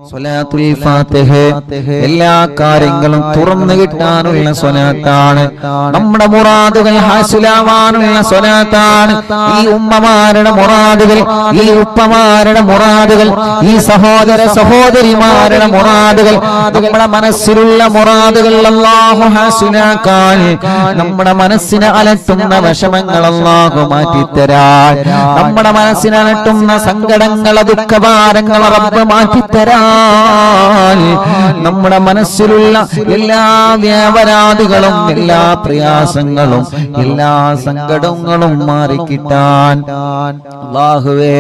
സ്വലാത്തുൽ ഫാത്തിഹ എല്ലാ കാര്യങ്ങളും തുറന്നു കിട്ടാനുള്ള സ്വലാത്താണ്. നമ്മുടെ മുറാദുകൾ ഹാസിലാവാനുള്ള സ്വലാത്താണ്. ഈ ഉമ്മമാരുടെ മുറാദുകൾ, ഈ ഉപ്പമാരുടെ മുറാദുകൾ, ഈ സഹോദര സഹോദരിമാരുടെ മുറാദുകൾ, നമ്മുടെ മനസ്സിലുള്ള മുറാദുകൾ അല്ലാഹു ഹാസിലാക്കാൻ, നമ്മുടെ മനസ്സിനെ അലട്ടുന്ന വിഷമങ്ങൾ അല്ലാഹു മാറ്റിത്തരാൻ, നമ്മുടെ മനസ്സിനെ അലട്ടുന്ന സങ്കടങ്ങൾ ദുഃഖഭാരങ്ങൾ റബ്ബ് മാറ്റിത്തരാൻ, നമ്മുടെ മനസ്സിലുള്ള എല്ലാ വ്യാപരാധികളും എല്ലാ പ്രയാസങ്ങളും എല്ലാ സങ്കടങ്ങളും മാറിക്കിട്ടാൻ അല്ലാഹുവേ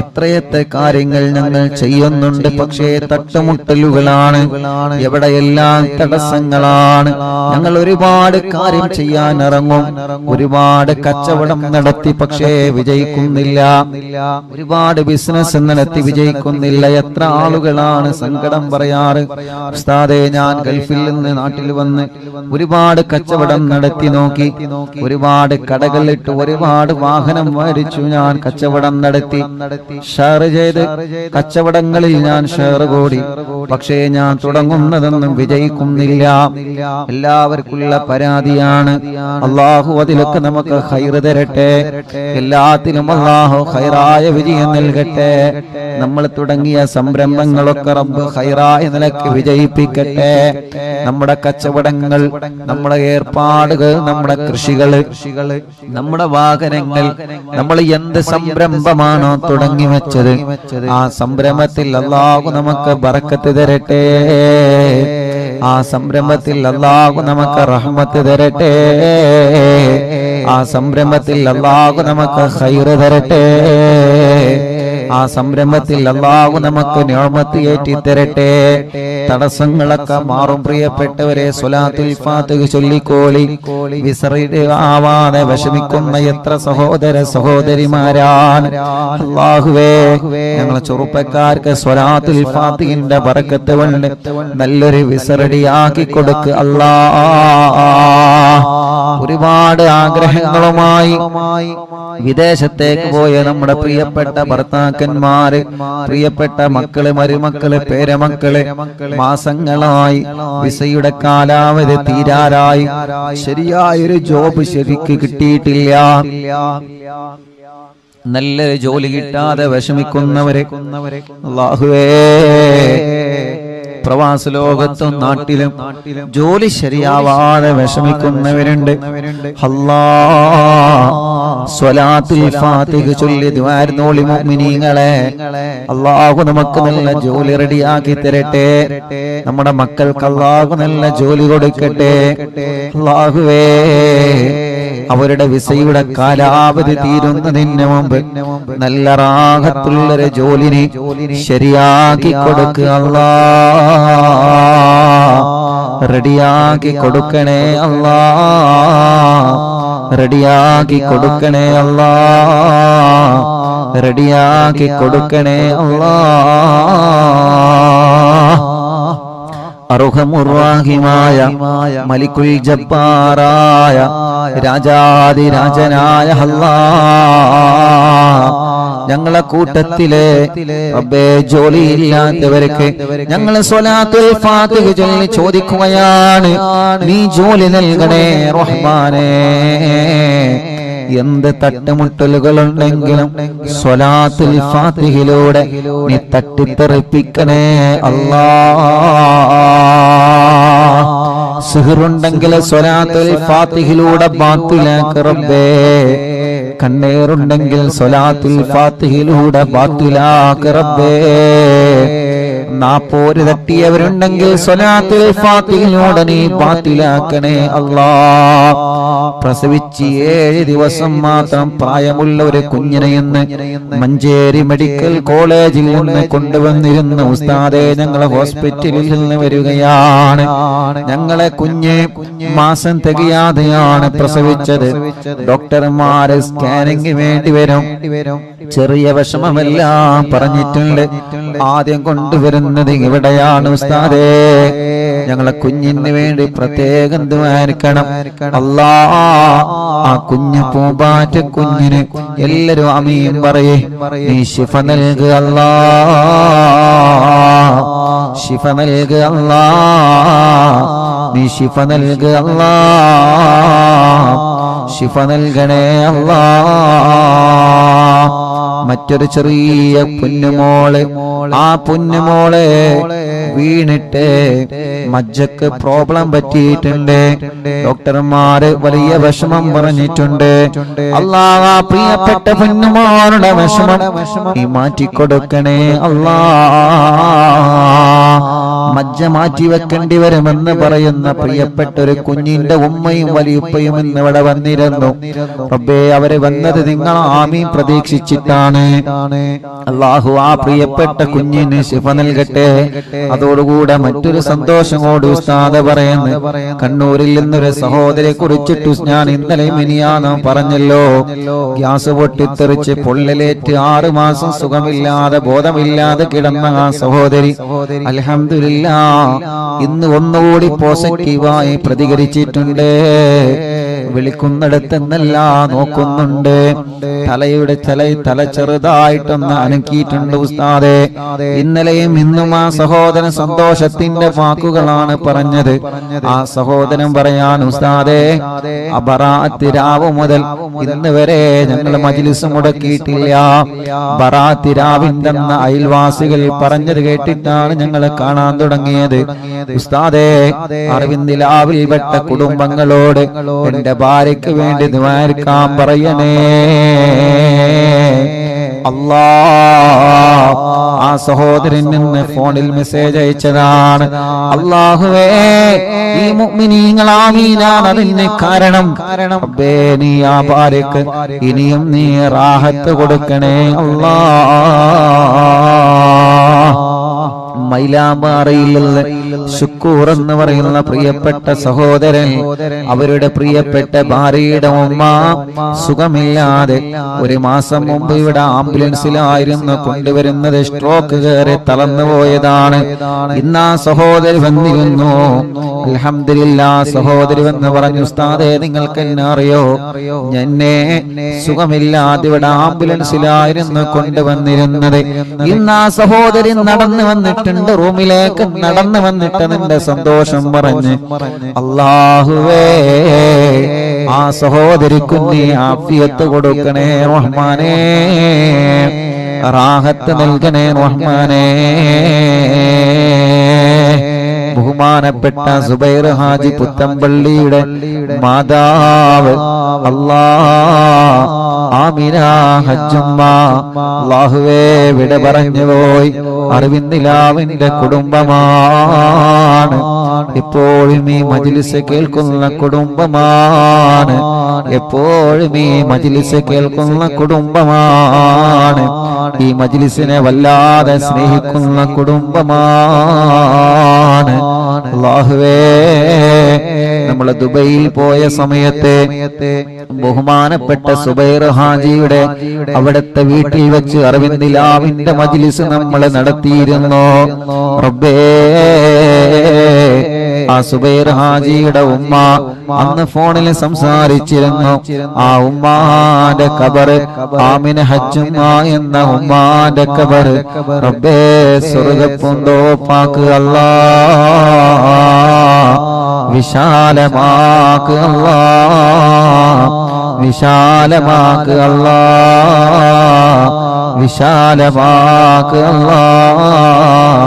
എത്രയെത്ര കാര്യങ്ങൾ ഞങ്ങൾ ചെയ്യുന്നുണ്ട്. പക്ഷേ തട്ടുമുട്ടലുകളാണ്, എവിടെയെല്ലാം തടസ്സങ്ങളാണ്. ഞങ്ങൾ ഒരുപാട് കാര്യം ചെയ്യാൻ ഇറങ്ങും, ഒരുപാട് കച്ചവടം നടത്തി പക്ഷേ വിജയിക്കുന്നില്ല, ഒരുപാട് ബിസിനസ് നടത്തി വിജയിക്കുന്നില്ല. എത്ര ആളുകളാണ് സങ്കടം പറയാറ്, ഉസ്താദേ ഞാൻ ഗൾഫിൽ നിന്ന് നാട്ടിൽ വന്ന് ഒരുപാട് കച്ചവടം നടത്തി നോക്കി, ഒരുപാട് കടകളിട്ട് ഒരുപാട് വാഹനം മേടിച്ചു, ഞാൻ കച്ചവടം നടത്തി, ഷെയർ ചെയ്ത് കച്ചവടങ്ങളിൽ ഞാൻ ഷെയർ കൂടി, പക്ഷേ ഞാൻ തുടങ്ങുന്നതൊന്നും വിജയിക്കുന്നില്ല. എല്ലാവർക്കുള്ള പരാതിയാണ്. അല്ലാഹു അതിലൊക്കെ നമുക്ക് ഖൈർ തരട്ടെ, എല്ലാത്തിലും അല്ലാഹു ഖൈറായ വിജയം നൽകട്ടെ. നമ്മൾ തുടങ്ങിയ സംരംഭങ്ങളൊക്കെ റബ്ബ് ഖൈറായ നിലക്ക് വിജയിപ്പിക്കട്ടെ. നമ്മുടെ കച്ചവടങ്ങൾ, നമ്മുടെ ഏർപ്പാടുകൾ, നമ്മുടെ കൃഷികൾ, നമ്മുടെ വാഹനങ്ങൾ, നമ്മൾ എന്ത് സംരംഭമാണോ തുടങ്ങി വെച്ചത് ആ സംരംഭത്തിൽ അല്ലാഹു നമുക്ക് ബറക്കത്ത് തരട്ടെ, ആ സംരംഭത്തിൽ അല്ലാഹു നമുക്ക് റഹ്മത്ത് തരട്ടെ, ആ സംരംഭത്തിൽ അല്ലാഹു നമുക്ക് ഖൈർ തരട്ടെ, ആ സംരംഭത്തിൽ അല്ലാഹു നമുക്ക് നിഅമത്ത് ഏറ്റി തരട്ടെ. തടസ്സങ്ങളൊക്കെ മാറും. പ്രിയപ്പെട്ടവരെ, സ്വലാത്തുൽ ഫാത്തിഹ ചൊല്ലിക്കോളി. വിസറിയാവാതെ വിഷമിക്കുന്ന എത്ര സഹോദര സഹോദരിമാരാണ്. അല്ലാഹുവേ, ഞങ്ങളെ ചെറുപ്പക്കാർക്ക് സ്വലാത്തുൽ ഫാത്തിഹിന്റെ ബറക്കത്ത് കൊണ്ട് നല്ലൊരു വിസറടിയാക്കി കൊടുക്ക് അല്ലാഹ്. ഒരുപാട് ആഗ്രഹങ്ങളുമായി വിദേശത്തേക്ക് പോയ നമ്മുടെ പ്രിയപ്പെട്ട ഭർത്താക്കന്മാര്, പ്രിയപ്പെട്ട മക്കള്, മരുമക്കള്, പേരമക്കള് മാസങ്ങളായി വിസയുടെ കാലാവധി തീരാറായി, ശരിയായൊരു ജോബ് ശരിക്ക് കിട്ടിയിട്ടില്ല, നല്ലൊരു ജോലി കിട്ടാതെ വിഷമിക്കുന്നവരെ അല്ലാഹുവേ, പ്രവാസ ലോകത്തും നാട്ടിലും ജോലി ശരിയാവാതെ വിഷമിക്കുന്നവരുണ്ട്. അല്ലാഹ് സ്വലാത്തുൽ ഫാത്തിഹ ചൊല്ലി ദുആർന്നോളി മുഅ്മിനീങ്ങളെ. അല്ലാഹു നമുക്ക് നല്ല ജോലി റെഡിയാക്കി തരട്ടെ, നമ്മുടെ മക്കൾക്ക് അല്ലാഹു നല്ല ജോലി കൊടുക്കട്ടെ. അല്ലാഹുവേ, അവരുടെ വിസയുടെ കാലാവധി തീരുന്നതിന് മുമ്പ് നല്ല റാഹത്തുള്ളൊരു ജോലിനെ ശരിയാക്കി കൊടുക്കുക അല്ലാഹ്, റെഡിയാക്കി കൊടുക്കണേ അല്ലാഹ്, റെഡിയാക്കി കൊടുക്കണേ അല്ലാഹ്, റെഡിയാക്കി കൊടുക്കണേ അല്ലാഹ്. അർഹമുർറാഹിമായ മലിക്കുൽ ജബ്ബാറായ രാജാതിരാജനായ അല്ലാഹ്, ഞങ്ങളെ കൂട്ടത്തിലെ റബ്ബേ ജോലിയില്ലാത്തവർക്ക് ഞങ്ങൾ സ്വലാത്തുൽ ഫാത്തിഹ ചൊല്ലി ചോദിക്കുകയാണ്, നീ ജോലി നൽകണേ റഹ്മാനേ. എന്ത് തട്ടുമുട്ടലുകളുണ്ടെങ്കിലും സ്വലാത്തുൽ ഫാത്തിഹയിലൂടെ നീ തട്ടിത്തെറിപ്പിക്കണേ അല്ലാഹ്. സിഹറുണ്ടെങ്കിൽ സ്വലാത്തുൽ ഫാത്തിഹയിലൂടെ ബാത്തിലാക്ക് റബ്ബേ, കണ്ണേറുണ്ടെങ്കിൽ സ്വലാത്തുൽ ഫാത്തിഹയിലൂടെ ബാത്തിലാക്ക് റബ്ബേ, നാപ്പോര് തട്ടിയവരുണ്ടെങ്കിൽ സ്വലാത്തുൽ ഫാത്തിഹയിലൂടെ നീ ബാത്തിലാക്കണേ അല്ലാഹ്. പ്രസവിച്ച് 7 ദിവസം മാത്രം പ്രായമുള്ള ഒരു കുഞ്ഞിനെ ഇന്ന് മഞ്ചേരി മെഡിക്കൽ കോളേജിൽ നിന്ന് കൊണ്ടുവന്നിരുന്ന ഉസ്താദെ, ഞങ്ങളെ ഹോസ്പിറ്റലിൽ നിന്ന് വരികയാണ്. ഞങ്ങളെ കുഞ്ഞ് മാസം തികയാതെയാണ് പ്രസവിച്ചത്. ഡോക്ടർമാര് സ്കാനിംഗ് വേണ്ടി വരും, ചെറിയ വിഷമമെല്ലാം പറഞ്ഞിട്ടുണ്ട്. ആദ്യം കൊണ്ടുവരുന്നത് ഇവിടെയാണ് ഉസ്താദേ, ഞങ്ങളെ കുഞ്ഞിന് വേണ്ടി പ്രത്യേകം ദുആർക്കണം അല്ലാഹ്. ആ കുഞ്ഞു പൂമ്പാറ്റ കുഞ്ഞിന് എല്ലാരും ആമീൻ പറയേ, നീ ശിഫ നൽകുക അല്ലാഹ്. ശിഫ നൽകുക അല്ലാ, നീ ശിഫ നൽകുക അല്ലാ, ശിഫ നൽകണേ അല്ലാ. മറ്റൊരു ചെറിയ പൊന്നുമോള്, ആ പൊന്നുമോളെ വീണിട്ട് മജ്ജക്ക് പ്രോബ്ലം പറ്റിയിട്ടുണ്ട്. ഡോക്ടർമാര് വലിയ വിഷമം പറഞ്ഞിട്ടുണ്ട്. അല്ലാഹ് ആ പ്രിയപ്പെട്ട പൊന്നുമോളുടെ വിഷമം നീ മാറ്റിക്കൊടുക്കണേ അല്ലാഹ്. മജ്ജ മാറ്റി വെക്കേണ്ടി വരുമെന്ന് പറയുന്ന പ്രിയപ്പെട്ട ഒരു കുഞ്ഞിന്റെ ഉമ്മയും വലിയുപ്പയും ഇന്ന് ഇവിടെ വന്നിരുന്നു. റബ്ബേ, അവര് വന്നത് നിങ്ങൾ ആമീൻ പ്രതീക്ഷിച്ചിട്ടാണ്. അല്ലാഹു ആ പ്രിയപ്പെട്ട കുഞ്ഞിന് ശിഫ നൽകട്ടെ. അതോടുകൂടെ മറ്റൊരു സന്തോഷം കൂടി ഉസ്താദ് പറയുന്നു. കണ്ണൂരിൽ നിന്നൊരു സഹോദരിയെ കുറിച്ചിട്ട് ഞാൻ ഇന്നലെ മിനിയാന്ന് പറഞ്ഞല്ലോ, ഗ്യാസ് പൊട്ടിത്തെറിച്ച് പൊള്ളലേറ്റ് 6 മാസം സുഖമില്ലാതെ ബോധമില്ലാതെ കിടന്ന ആ സഹോദരി അൽഹംദുലില്ലാ ഇന്ന് ഒന്നുകൂടി പോസിറ്റീവായി പ്രതികരിച്ചിട്ടുണ്ട്. വിളിക്കുന്നിടത്തെന്നല്ല നോക്കുന്നുണ്ട്. തല ചെറുതായിട്ടൊന്ന് അനക്കിയിട്ടുണ്ട് ഉസ്താദേ. ഇന്നലെയും ഇന്നും ആ സഹോദരൻ സന്തോഷത്തിന്റെ വാക്കുകളാണ് പറഞ്ഞത്. ആ സഹോദരൻ പറയാൻ ഉസ്താദേ, ബറാഅത്ത് രാവ് മുതൽ ഇന്ന് വരെ ഞങ്ങൾ മജ്ലിസ് മുടക്കിയിട്ടില്ല. ബറാഅത്ത് രാവിന്റെ അയൽവാസികൾ പറഞ്ഞത് കേട്ടിട്ടാണ് ഞങ്ങൾ കാണാൻ തുടങ്ങിയത്. ഉസ്താദേ, അറിവിന്ദിലാവിൽ പെട്ട കുടുംബങ്ങളോട് എന്റെ ഭാര്യയ്ക്ക് വേണ്ടി ദുആക്കാൻ പറയണേ അല്ലാഹ്. ആ സഹോദരൻ നിന്ന് ഫോണിൽ മെസ്സേജ് അയച്ചതാണ്. അല്ലാഹുവേ, ഈ മുഅ്മിനീങ്ങൾ ആമീനാണ് അതിന് കാരണം. റബ്ബേ, നീ ആ ഭാര്യയ്ക്ക് ഇനിയും നീ റാഹത്ത് കൊടുക്കണേ അല്ലാഹ്. മൈലാമാറിയിലുള്ള ശുക്കൂർ എന്ന് പറയുന്ന പ്രിയപ്പെട്ട സഹോദരൻ, അവരുടെ പ്രിയപ്പെട്ട ഭാര്യയുടെ ഉമ്മ സുഖമില്ലാതെ 1 മാസം മുമ്പ് ഇവിടെ ആംബുലൻസിലായിരുന്നു കൊണ്ടുവരുന്നത്. സ്ട്രോക്ക് കയറി തളർന്നു പോയതാണ്. ഇന്ന് ആ സഹോദരി വന്നിരുന്നു. അൽഹംദുലില്ലാ, സഹോദരി വന്ന് പറഞ്ഞു, ഉസ്താദേ, നിങ്ങൾക്ക് എന്നെ അറിയോ? എന്നെ സുഖമില്ലാതെ ഇവിടെ ആംബുലൻസിലായിരുന്നു കൊണ്ടുവന്നിരുന്നത്. ഇന്ന് ആ സഹോദരി നടന്നു വന്നിട്ടുണ്ട്, റൂമിലേക്ക് നടന്നു വന്നിട്ട് നിന്റെ സന്തോഷം പറഞ്ഞ്, അല്ലാഹുവേ, ആ സഹോദരിക്ക് നീ ആഫിയത്ത് കൊടുക്കണേ റഹ്മാനേ, റാഹത്ത് നൽകണേ റഹ്മാനേ. ബഹുമാനപ്പെട്ട സുബൈർ ഹാജി പുത്തമ്പള്ളിയുടെ മാതാവ് അല്ലാഹ് ആമിന ഹജ്ജുമ്മ അല്ലാഹുവേ വിട പറഞ്ഞു പോയി. അറിവിന്ദിലാവിന്റെ കുടുംബമാണ്. എപ്പോഴും ഈ മജ്ലിസ് കേൾക്കുന്ന കുടുംബമാണ്. എപ്പോഴും ഈ മജ്ലിസ് കേൾക്കുന്ന കുടുംബമാണ്. ഈ മജ്ലിസിനെ വല്ലാതെ സ്നേഹിക്കുന്ന കുടുംബമാണ്. അല്ലാഹുവേ, നമ്മൾ ദുബൈയിൽ പോയ സമയത്ത് ബഹുമാനപ്പെട്ട സുബൈർ ഹാജിയുടെ അവിടുത്തെ വീട്ടിൽ വെച്ച് അറിവിന്ദിലാവിന്റെ മജ്ലിസ് നമ്മൾ നടത്തിയിരുന്നു. റബ്ബേ, ആ സുബൈർ ഹാജിയുടെ ഉമ്മ അന്ന് ഫോണിൽ സംസാരിച്ചിരുന്നു. ആ ഉമ്മാന്റെ ഖബർ, ആമിന ഹജ്ജുമ്മ എന്ന ഉമ്മാന്റെ ഖബർ റബ്ബേ സ്വർഗ്ഗപ്പൂന്തോപ്പാക്ക് അല്ലാഹ്, വിശാലമാക്ക് അല്ലാഹ്, വിശാലമാക്ക് അല്ലാഹ്, വിശാലമാക്ക് അല്ലാഹ്.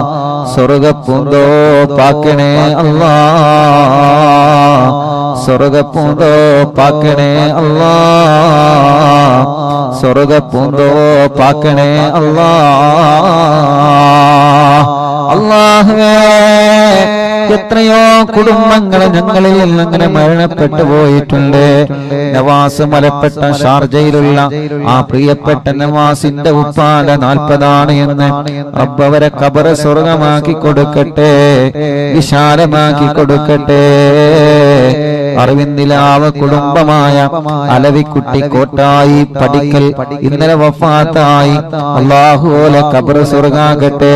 സ്വർഗ്ഗപ്പൂന്തോപ്പാക്കണേ അല്ലാഹ്, സ്വർഗ്ഗപ്പൂന്തോപ്പാക്കണേ അല്ലാഹ്, സ്വർഗ്ഗപ്പൂന്തോപ്പാക്കണേ അല്ലാഹ്. അല്ലാഹുവേ, എത്രയോ കുടുംബങ്ങൾ ഞങ്ങളിൽ അങ്ങനെ മരണപ്പെട്ടു പോയിട്ടുണ്ട്. നവാസ് മലപ്പെട്ട ഷാർജയിലുള്ള ആ പ്രിയപ്പെട്ട നവാസിന്റെ ഉപ്പാന്റെ 40 എന്ന് റബ്ബ് അവരെ ഖബർ സ്വർഗമാക്കി കൊടുക്കട്ടെ, വിശാലമാക്കി കൊടുക്കട്ടെ. അറിവിന്ദിലാവ് കുടുംബമായ അലവിക്കുട്ടി കോട്ടായി പടിക്കൽ ഇന്നലെ വഫാത്തായി. അല്ലാഹുവേ, ഖബർ സ്വർഗാകട്ടെ.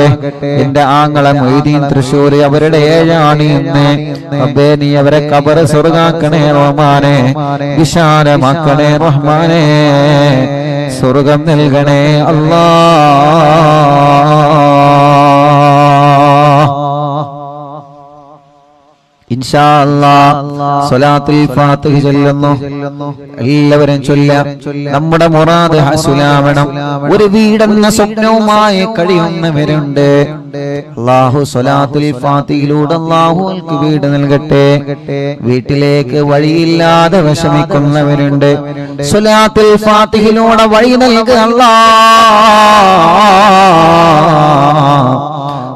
എന്റെ ആങ്ങള മൊയ്തീൻ തൃശ്ശൂർ അവരുടെ 7 എന്ന് റബ്ബേ, നീ അവരെ ഖബർ സ്വർഗാക്കണേ റഹ്മാനേ, വിശാലമാക്കണേ റഹ്മാനേ, സ്വർഗം നൽകണേ അല്ലാഹ്. ഇൻഷാ അല്ലാഹ് സ്വലാത്തുൽ ഫാത്തിഹ ചൊല്ലുന്നു. എല്ലാവരും ചൊല്ലാം. നമ്മുടെ മുറാദ് ഹസുലാവണം. ഒരു വീടെന്ന സ്വപ്നവുമായി കഴിയുന്നവരുണ്ട്. അല്ലാഹു സ്വലാത്തുൽ ഫാത്തിഹയിലൂടെ അല്ലാഹുവിற்கு വീട് നൽകട്ടെ. വീട്ടിലേക്ക് വഴിയില്ലാതെ വിഷമിക്കുന്നവരുണ്ട്. സ്വലാത്തുൽ ഫാത്തിഹയിലൂടെ വഴി നൽകുക അല്ലാഹ്.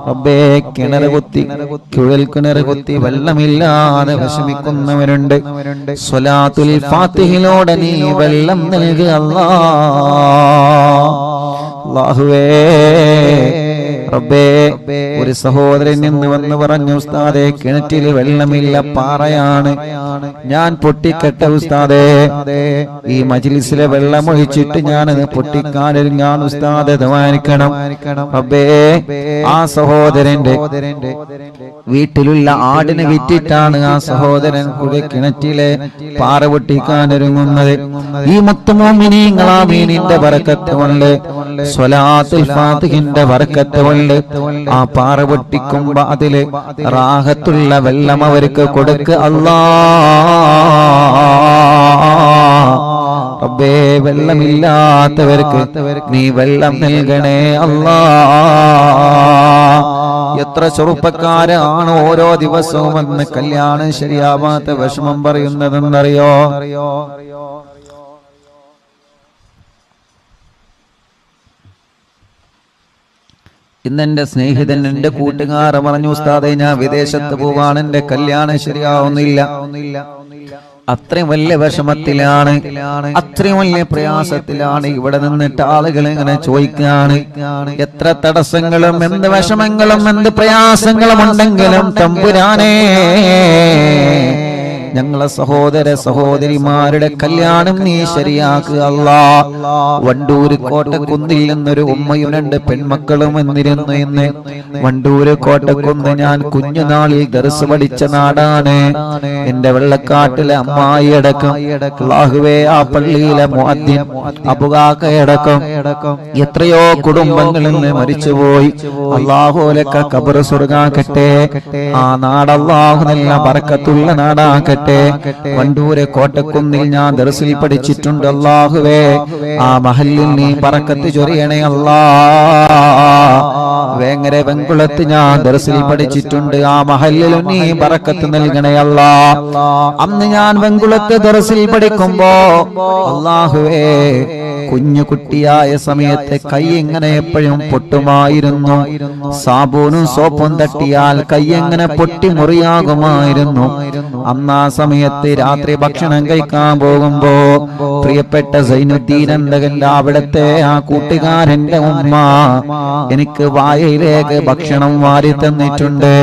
റബ്ബേ, കിണർ കുത്തി കുഴൽ കിണർ കുത്തി വെള്ളമില്ലാതെ വിഷമിക്കുന്നവരുണ്ട്. സ്വലാത്തുൽ ഫാത്തിഹയിലൂടെ നീ വെള്ളം നൽകുക അല്ലാഹുവേ. റബ്ബേ, ഒരു സഹോദരൻ നിന്ന് വന്ന് പറഞ്ഞു, ഉസ്താദേ കിണറ്റിൽ വെള്ളമില്ല, പാറയാണ്, ഞാൻ പൊട്ടിക്കട്ടെ ഉസ്താദേ. ഈ മജ്ലിസിലെ വെള്ളം ഒഴിച്ചിട്ട് ഞാനത് പൊട്ടിക്കാനിൽ ഞാൻ ഉസ്താദെ ദ്വാരിക്കണം. റബ്ബേ, ആ സഹോദരന്റെ വീട്ടിലുള്ള ആടിനെ വിറ്റിട്ടാണ് ആ സഹോദരൻ കൂടെ കിണറ്റിലെ പാറ പൊട്ടിക്കാൻ ഒരുങ്ങുന്നത്. ഈ മുത്തുമോമിനീങ്ങൾ ആമീനിന്റെ ബറക്കത്ത് കൊണ്ട്, സ്വലാത്തുൽ ഫാത്തിഹിന്റെ ബറക്കത്ത് കൊണ്ട് ആ പാറ പൊട്ടിക്കുമ്പോ അതില് റാഹത്തുള്ള വെള്ളം അവർക്ക് കൊടുക്ക അല്ലാഹ്. റബ്ബേ, വെള്ളമില്ലാത്തവർക്ക് നീ വെള്ളം നൽകണേ അല്ലാഹ്. എത്ര ചെറുപ്പക്കാരാണ് ഓരോ ദിവസവും വന്ന് കല്യാണം ശരിയാവാത്ത വിഷമം പറയുന്നതെന്നറിയോ? ഇന്നെന്റെ സ്നേഹിതൻ, എന്റെ കൂട്ടുകാരൻ പറഞ്ഞു, ഉസ്താദേ ഞാൻ വിദേശത്ത് പോവാണ്, എന്റെ കല്യാണം ശരിയാവുന്നില്ല. അത്രയും വലിയ വിഷമത്തിലാണ്, അത്രയും വലിയ പ്രയാസത്തിലാണ്. ഇവിടെ നിന്നിട്ട് ആളുകൾ ഇങ്ങനെ ചോദിക്കാണ്, എത്ര തടസ്സങ്ങളും എന്ത് വിഷമങ്ങളും എന്ത് പ്രയാസങ്ങളും ഉണ്ടെങ്കിലും തമ്പുരാനേ, ഞങ്ങളെ സഹോദര സഹോദരിമാരുടെ കല്യാണം നീ ശരിയാക്കുക അല്ലാഹ്. വണ്ടൂര് കോട്ടക്കുന്നിൽ നിന്നൊരു ഉമ്മയും 2 പെൺമക്കളും വന്നിരുന്നു. ഇന്ന് വണ്ടൂര് കോട്ടക്കുന്ന് ഞാൻ കുഞ്ഞുനാളിൽ ദർസ് പഠിച്ച നാടാണ്. എന്റെ വെള്ളക്കാട്ടിലെ അമ്മായി അടക്കം, അല്ലാഹുവേ, ആ പള്ളിയിലെ മുഅദ്ദിൻ അബുകാക്കയടക്കം എത്രയോ കുടുംബങ്ങളിൽ നിന്ന് മരിച്ചുപോയി. അല്ലാഹുലൊക്കെ ഖബർ സ്വർഗ്ഗാക്കട്ടെ. ആ നാട് അല്ലാഹു നല്ല ബറക്കത്തുള്ള നാടാക്കട്ടെ. വണ്ടൂരെ കോട്ടക്കുന്നിൽ ഞാൻ ദർസിൽ പഠിച്ചിട്ടുണ്ട്. അല്ലാഹുവേ, ആ മഹല്ലിൽ നീ ബറക്കത്ത് ചൊരിയണേ അല്ലാഹ്. വേങ്ങര വെങ്കുളത്ത് ഞാൻ ദർസിൽ പഠിച്ചിട്ടുണ്ട്. ആ മഹല്ലിൽ നീ ബറക്കത്ത് നൽകണേ അല്ലാഹ്. അന്ന് ഞാൻ വെങ്കുളത്ത് ദർസിൽ പഠിക്കുമ്പോ അല്ലാഹുവേ, കുഞ്ഞു കുട്ടിയായ സമയത്ത് കൈ എങ്ങനെ എപ്പോഴും പൊട്ടുമായിരുന്നു. സാബൂനും സോപ്പും തട്ടിയാൽ കൈ എങ്ങനെ പൊട്ടി മുറിയാകുമായിരുന്നു. അന്നാ സമയത്ത് രാത്രി ഭക്ഷണം കഴിക്കാൻ പോകുമ്പോ പ്രിയപ്പെട്ട സൈനുദ്ദീൻ എന്തകന്റെ അവിടത്തെ ആ കൂട്ടുകാരന്റെ ഉമ്മ എനിക്ക് വായയിലേക്ക് ഭക്ഷണം വാരി തന്നിട്ടുണ്ട്.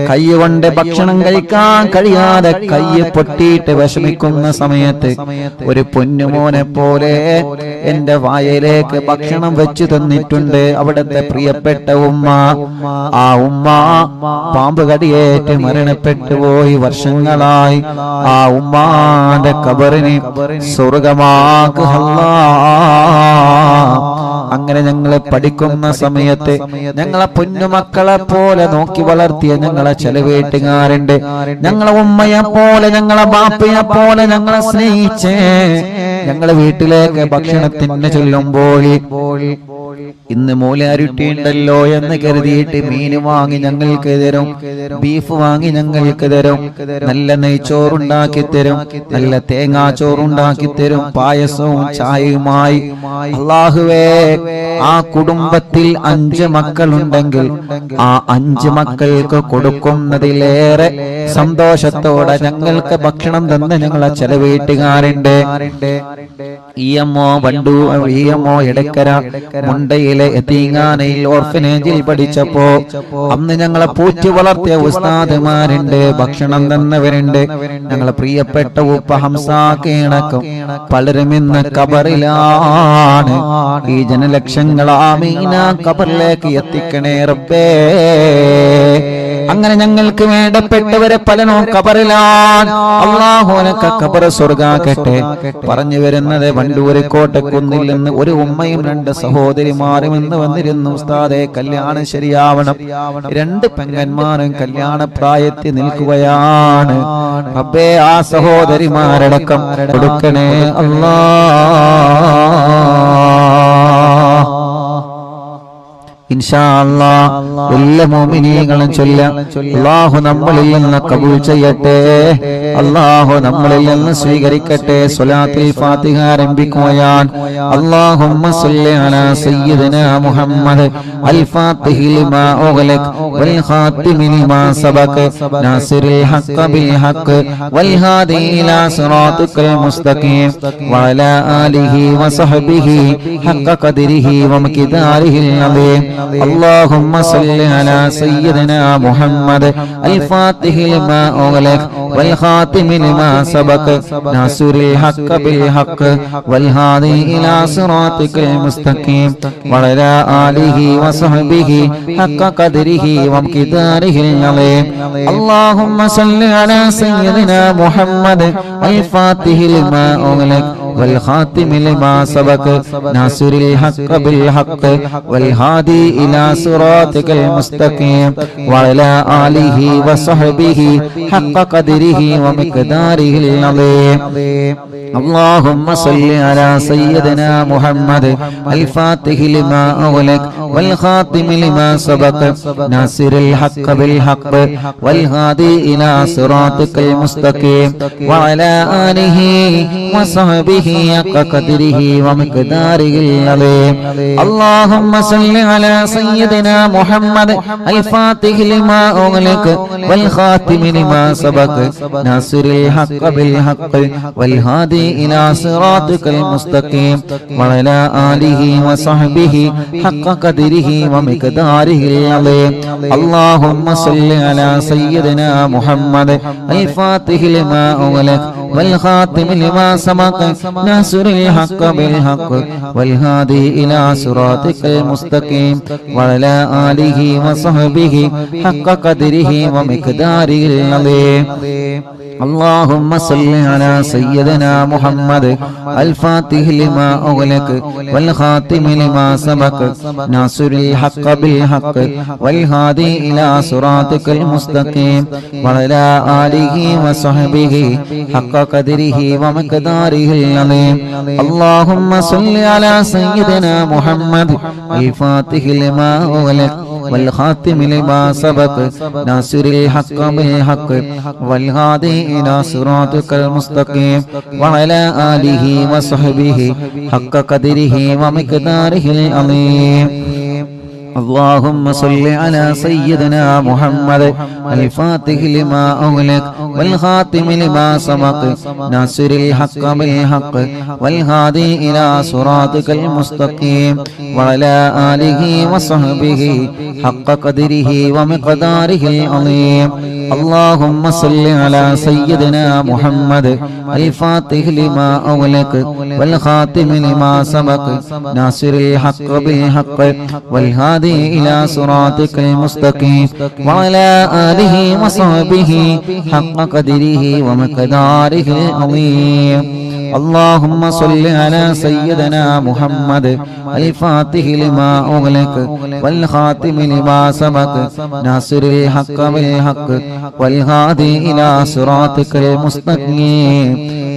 കൈ കൊണ്ട് ഭക്ഷണം കഴിക്കാൻ കഴിയാതെ കൈ പൊട്ടിയിട്ട് വിഷമിക്കുന്ന സമയത്ത് ഒരു പൊന്നുമോനെ പോലെ എന്റെ വായയിലേക്ക് ഭക്ഷണം വെച്ചു തന്നിട്ടുണ്ട് അവിടത്തെ പ്രിയപ്പെട്ട ഉമ്മ. ആ ഉമ്മ പാമ്പ് കടിയേറ്റ് മരണപ്പെട്ടു പോയി വർഷങ്ങളായി. ആ ഉമ്മാന്റെ ഖബറിനെ സ്വർഗമാക്കുക അല്ലാഹ്. അങ്ങനെ ഞങ്ങളെ പഠിക്കുന്ന സമയത്ത് ഞങ്ങളെ പൊന്നുമക്കളെ പോലെ നോക്കി വളർത്തിയ ഞങ്ങളെ ചില വീട്ടുകാരുണ്ട്. ഞങ്ങളെ ഉമ്മയെ പോലെ ഞങ്ങളെ ബാപ്പയെ പോലെ ഞങ്ങളെ സ്നേഹിച്ചേ ഞങ്ങളെ വീട്ടിലേക്ക് ഭക്ഷണത്തിന് ചൊല്ലുമ്പോൾ ഇന്ന് മൂലാരുട്ടി ഉണ്ടല്ലോ എന്ന് കരുതിയിട്ട് മീൻ വാങ്ങി ഞങ്ങൾക്ക് തരും, ബീഫ് വാങ്ങി ഞങ്ങൾക്ക് തരും, നല്ല നെയ്ച്ചോറുണ്ടാക്കി തരും, നല്ല തേങ്ങാച്ചോറുണ്ടാക്കി തരും, പായസവും ചായയുമായി. അല്ലാഹുവേ, ആ കുടുംബത്തിൽ 5 മക്കളുണ്ടെങ്കിൽ ആ 5 മക്കൾക്ക് കൊടുക്കുന്നതിലേറെ സന്തോഷത്തോടെ ഞങ്ങൾക്ക് ഭക്ഷണം തന്ന് ഞങ്ങളെ ചില വീട്ടുകാരുണ്ട്. ഇഎംഒ വണ്ടു, ഇഎംഒ എടക്കര മുണ്ടയിലെ യതീങ്ങാനയിൽ ഓർഫനേജിൽ പഠിച്ചപ്പോ അന്ന് ഞങ്ങളെ പൂറ്റി വളർത്തിയ ഉസ്താദുമാരുണ്ട്, ഭക്ഷണം തന്നവരുണ്ട്. ഞങ്ങളെ പ്രിയപ്പെട്ട ഉപ്പ ഹംസാക്കണക്കും പലരും ഇന്ന് ഖബറിലാണ്. ഈ ജനലക്ഷങ്ങൾ ആമീന ഖബറിലേക്ക് എത്തിക്കണേ റബ്ബേ. അങ്ങനെ ഞങ്ങൾക്ക് വേണ്ടപ്പെട്ടവരെ പലനോ ഖബറിലാണ്. അല്ലാഹു അനക ഖബർ സ്വർഗ്ഗാക്കട്ടെ. പറഞ്ഞു വരുന്നത് വണ്ടൂര് കോട്ടക്കുന്നിൽ നിന്ന് ഒരു ഉമ്മയും രണ്ട് സഹോദരിമാരും എന്ന് വന്നിരുന്നു. ഉസ്താദേ, കല്യാണം ശരിയാവണം. രണ്ട് പെങ്ങന്മാരും കല്യാണ പ്രായത്തിൽ നിൽക്കുകയാണ്. റബ്ബേ, ആ സഹോദരിമാരടക്കം കൊടുക്കണേ അല്ലാ. ഇൻഷാ അല്ലാഹ് എല്ലാ മുഅ്മിനീങ്ങളും ചൊല്ലാം. അല്ലാഹു നമ്മളിൽ നിന്ന് കബൂൽ ചെയ്യട്ടെ. അല്ലാഹു നമ്മളിൽ നിന്ന് സ്വീകരിക്കട്ടെ. സ്വലാത്തുൽ ഫാത്തിഹ ആരംഭിക്കുകയാണ്. അല്ലാഹുമ്മ സ്വല്ലി അലാ സയ്യിദിനാ മുഹമ്മദ് അൽ ഫാത്തിഹി ലിമാ ഉഗ്ലഖ വൽ ഖാതിമി ലിമാ സബഖ നാസിറിൽ ഹഖ് ബിൽ ഹഖ് വൽ ഹാദി ഇലാ സിറാത്തിക്കൽ മുസ്തഖീം വഅലാ ആലിഹി വസഹ്ബിഹി ഹഖ് ഖദരിഹി വമിഖ്ദാരിഹിൽ അദീം. اللهم صل على سيدنا محمد الفاتح لما أغلق والخاتم لما سبق ناصر الحق بالحق والهادي إلى صراطك المستقيم وعلى آله وصحبه حق قدره ومقداره العظيم. اللهم صل على سيدنا محمد الفاتح لما أغلق والخاتم لما سبق ناصر الحق بالحق والهادي إلى صراطك المستقيم وعلى آله وصحبه حق قدره ومقداره العظيم. اللهم صل على سيدنا محمد الفاتح لما أغلق والخاتم لما سبق ناصر الحق بالحق والهادي إلى صراطك المستقيم وعلى آله وصحبه حق قدره ومقداره العظيم. اللهم صل على سيدنا محمد الفاتح لما أغلق والخاتم لما سبق ناصر الحق بالحق والهادي إلى صراطك المستقيم وعلى آله وصحبه حق قدره ومقداره العظيم. اللهم صل على سيدنا محمد الفاتح لما أغلق والخاتم لما سبق ناصر الحق بالحق والهادي إلى صراطك المستقيم وعلى آله وصحبه حق قدره ومقداره العظيم. اللهم صل على سيدنا محمد الفاتح لما أغلق والخاتم لما سبق ناصر الحق بالحق والهادي إلى صراطك المستقيم وعلى آله وصحبه حق قدره ومقداره العظيم. اللهم صل على سيدنا محمد الفاتح لما أغلق والخاتم لما سبق ناصر الحق بالحق والهادي إلى صراطك المستقيم وعلى آله وصحبه حق قدره ومقداره العظيم. اللهم صل على سيدنا محمد الفاتح لما أغلق والخاتم لما سبق ناصر الحق بالحق والهادي إلى صراطك المستقيم وعلى آله وصحبه حق قدره ومقداره العظيم. اللهم صل على سيدنا محمد الفاتح لما أغلق والخاتم لما سبق ناصر الحق بالحق والهادي إلى صراطك المستقيم وعلى آله وصحبه حق قدره ومقداره العظيم. اللهم صل على سيدنا محمد الفاتح لما أغلق والخاتم لما سبق ناصر الحق بالحق والهادي إلى صراطك المستقيم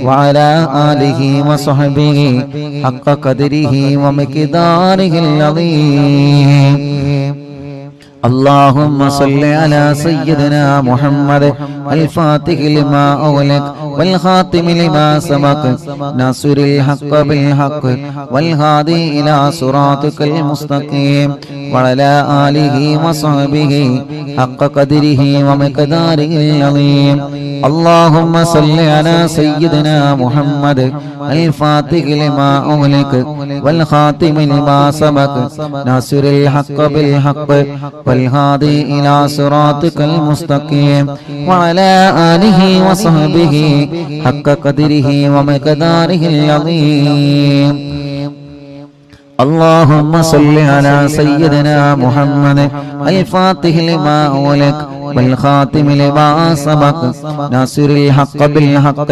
وعلى آله وصحبه حق قدره ومقداره العظيم. اللهم صل على سيدنا محمد الفاتح لما أغلق والخاتم لما سبق ناصر الحق بالحق والهادي إلى صراطك المستقيم وعلى آله وصحبه حق قدره ومقداره العظيم. اللهم صل على سيدنا محمد الفاتح لما أغلق والخاتم لما سبق ناصر الحق بالحق والهادي إلى صراطك المستقيم وعلى آله وصحبه حق قدره ومقداره العظيم. اللهم صل على سيدنا محمد الفاتح لما أغلق والخاتم لما سبق ناصر الحق بالحق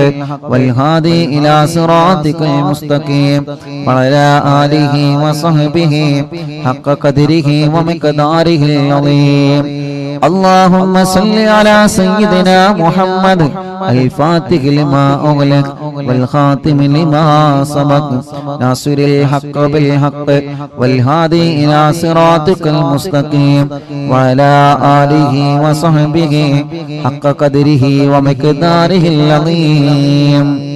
والهادي إلى صراطك المستقيم وعلى آله وصحبه حق قدره ومقداره العظيم اللهم صل على سيدنا محمد الفاتح لما أغلق والخاتم لما سبق ناصر الحق بالحق والهادي إلى صراطك المستقيم وعلى آله وصحبه حق قدره ومقداره العظيم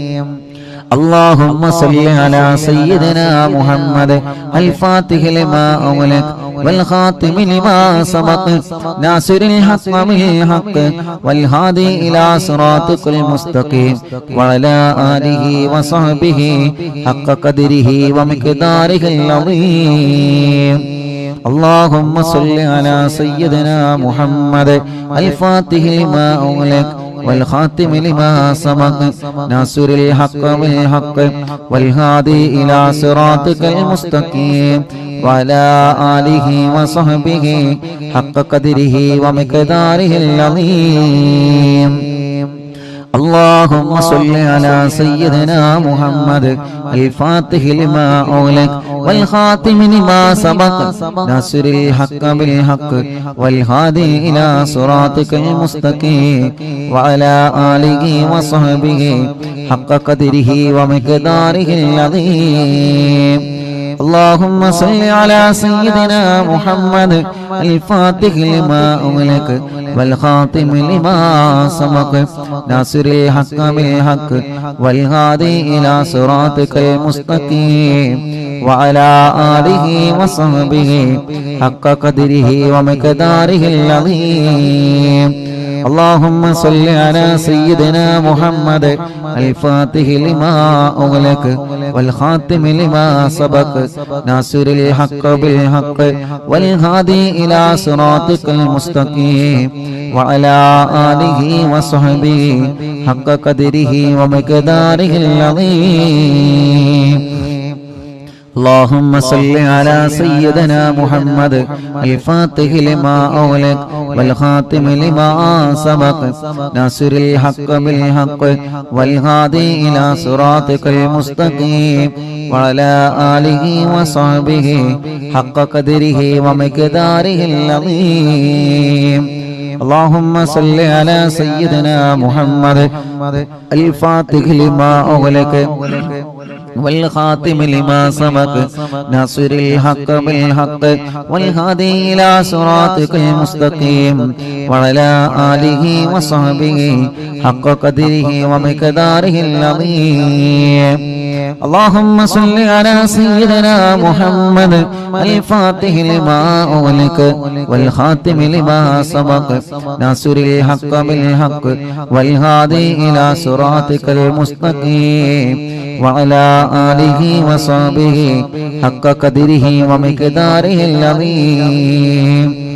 اللهم صل على سيدنا محمد الفاتح لما أغلق والخاتم لما سبق ناصر الحق بالحق والهادي إلى صراطك المستقيم وعلى آله وصحبه حق قدره ومقداره العظيم اللهم صل على سيدنا محمد الفاتح لما أغلق والخاتم لما سبق ناصر الحق بالحق والهادي إلى صراطك المستقيم وعلى آله وصحبه حق قدره ومقداره العظيم اللهم صل على سيدنا محمد الفاتح لما أغلق والخاتم لما سبق ناصر الحق بالحق والهادي إلى صراطك المستقيم وعلى آله وصحبه حق قدره ومقداره العظيم اللهم صل على سيدنا محمد الفاتح لما أغلق والخاتم لما سبق ناصر الحق بالحق والهادي إلى صراطك المستقيم وعلى آله وصحبه حق قدره ومقداره العظيم اللهم صل على سيدنا محمد الفاتح لما أغلق والخاتم لما سبق ناصر الحق بالحق والهادي إلى صراطك المستقيم وعلى آله وصحبه حق قدره ومقداره العظيم اللهم صل على سيدنا محمد الفاتح لما أغلق والخاتم لما سبق ناصر الحق بالحق والهادي إلى صراطك المستقيم وعلى آله وصحبه حق قدره ومقداره العظيم اللهم صل على سيدنا محمد الفاتح لما أغلق والخاتم لما سبق ناصر الحق بالحق والهادي إلى صراطك المستقيم وعلى آله وصحبه حق قدره ومقداره العظيم اللهم صل على سيدنا محمد الفاتح لما أغلق والخاتم لما سبق ناصر الحق بالحق والهادي إلى صراطك المستقيم وعلى آله وصحبه حق قدره ومقداره العظيم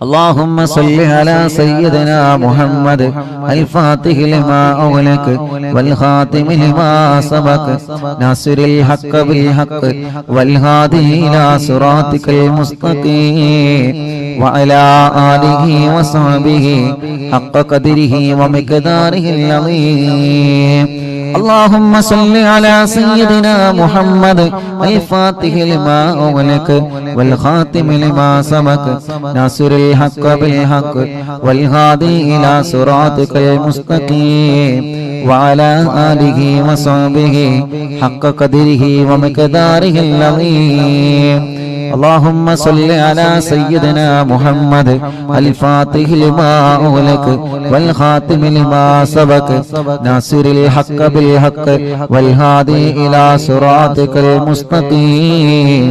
اللهم صل على سيدنا محمد الفاتح لما أغلق والخاتم لما سبق ناصر الحق بالحق والهادي إلى صراطك المستقيم وعلى آله وصحبه حق قدره ومقداره العظيم اللهم صل على سيدنا محمد الفاتح لما أغلق والخاتم لما سبق ناصر الحق بالحق والهادي إلى صراطك المستقيم وعلى آله وصحبه حق قدره ومقداره العظيم اللهم صل على سيدنا محمد الفاتح لما أغلق والخاتم لما سبق ناصر الحق بالحق والهادي إلى صراطك المستقيم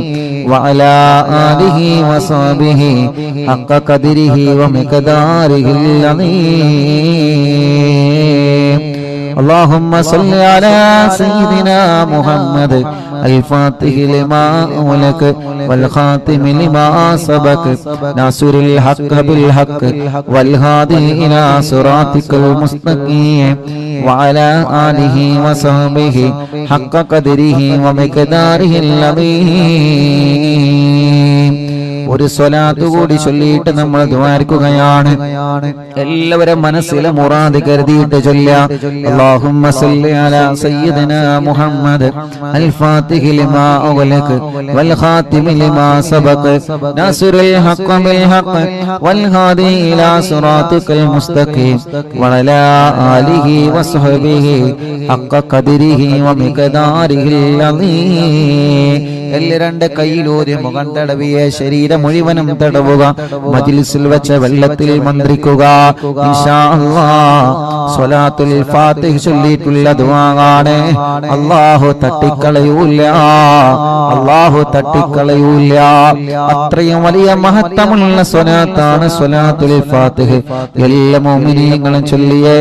وعلى آله وصحبه حق قدره ومقداره العظيم اللهم صل على سيدنا محمد الفاتح لما أغلق والخاتم لما سبق ناصر الحق بالحق والهادي إلى صراطك المستقيم وعلى آله وصحبه حق قدره ومقداره العظيم ഒരു സ്വലാത്ത് കൂടി ചൊല്ലിയിട്ട് നമ്മൾ ദുആർക്കുകയാണ്. എല്ലാവരും മനസ്സിലെ മുറാദ് കരുതിയിട്ട് ചൊല്ലുക. അല്ലാഹുമ്മ സല്ലി അലാ സയ്യിദിനാ മുഹമ്മദ് അൽ ഫാത്തിഹി ലിമാ ഉഗ്ലിഖ വൽ ഖാതിമി ലിമാ സബഖ നാസിറുൽ ഹഖ് ബിൽ ഹഖ് വൽ ഹാദി ഇലാ സിറാത്തിക്കൽ മുസ്തഖീം വഅലാ ആലിഹി വസ്ഹബിഹി ഹഖ ഖദരിഹി വമിഖദാരിഹിൽ അളീം. രണ്ട് കൈയിലൂരി മുഖം തടവിയെ ശരീരം മുഴുവനും തടവുക. മജ്ലിസിൽ വെച്ച വെള്ളത്തിൽ മന്ത്രിക്കുക. ഇൻഷാ അല്ലാഹ് സ്വലാത്തുൽ ഫാത്തിഹ ചൊല്ലിയിട്ടുള്ള ദുആയാണ്. അല്ലാഹു തട്ടിക്കളയൂല, അല്ലാഹു തട്ടിക്കളയൂല. അത്രയും വലിയ മഹത്വമുള്ള സ്വലാത്താണ് സ്വലാത്തുൽ ഫാത്തിഹ. എല്ലാ മുഅ്മിനീങ്ങളും ചൊല്ലിയേ.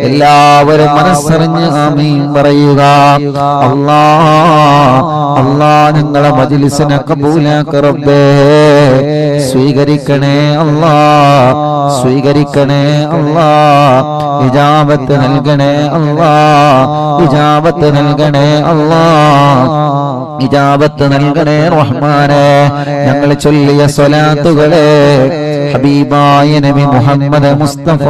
എല്ലാവരും മനസ്സറിഞ്ഞ് ആമീൻ പറയുക. അല്ലാഹ് ഞങ്ങളെ മജ്ലിസിനെ കബൂലാക്ക റബ്ബേ. സ്വീകരിക്കണേ അല്ലാഹ്, സ്വീകരിക്കണേ അല്ലാഹ്. ഇജാബത്ത് നൽകണേ അല്ലാഹ്, ഇജാബത്ത് നൽകണേ അല്ലാഹ്, ഇജാബത്ത് നൽകണേ റഹ്മാനേ. ഞങ്ങൾ ചൊല്ലിയ സ്വലാത്തുകളെ ഹബീബായ നബി മുഹമ്മദ് മുസ്തഫ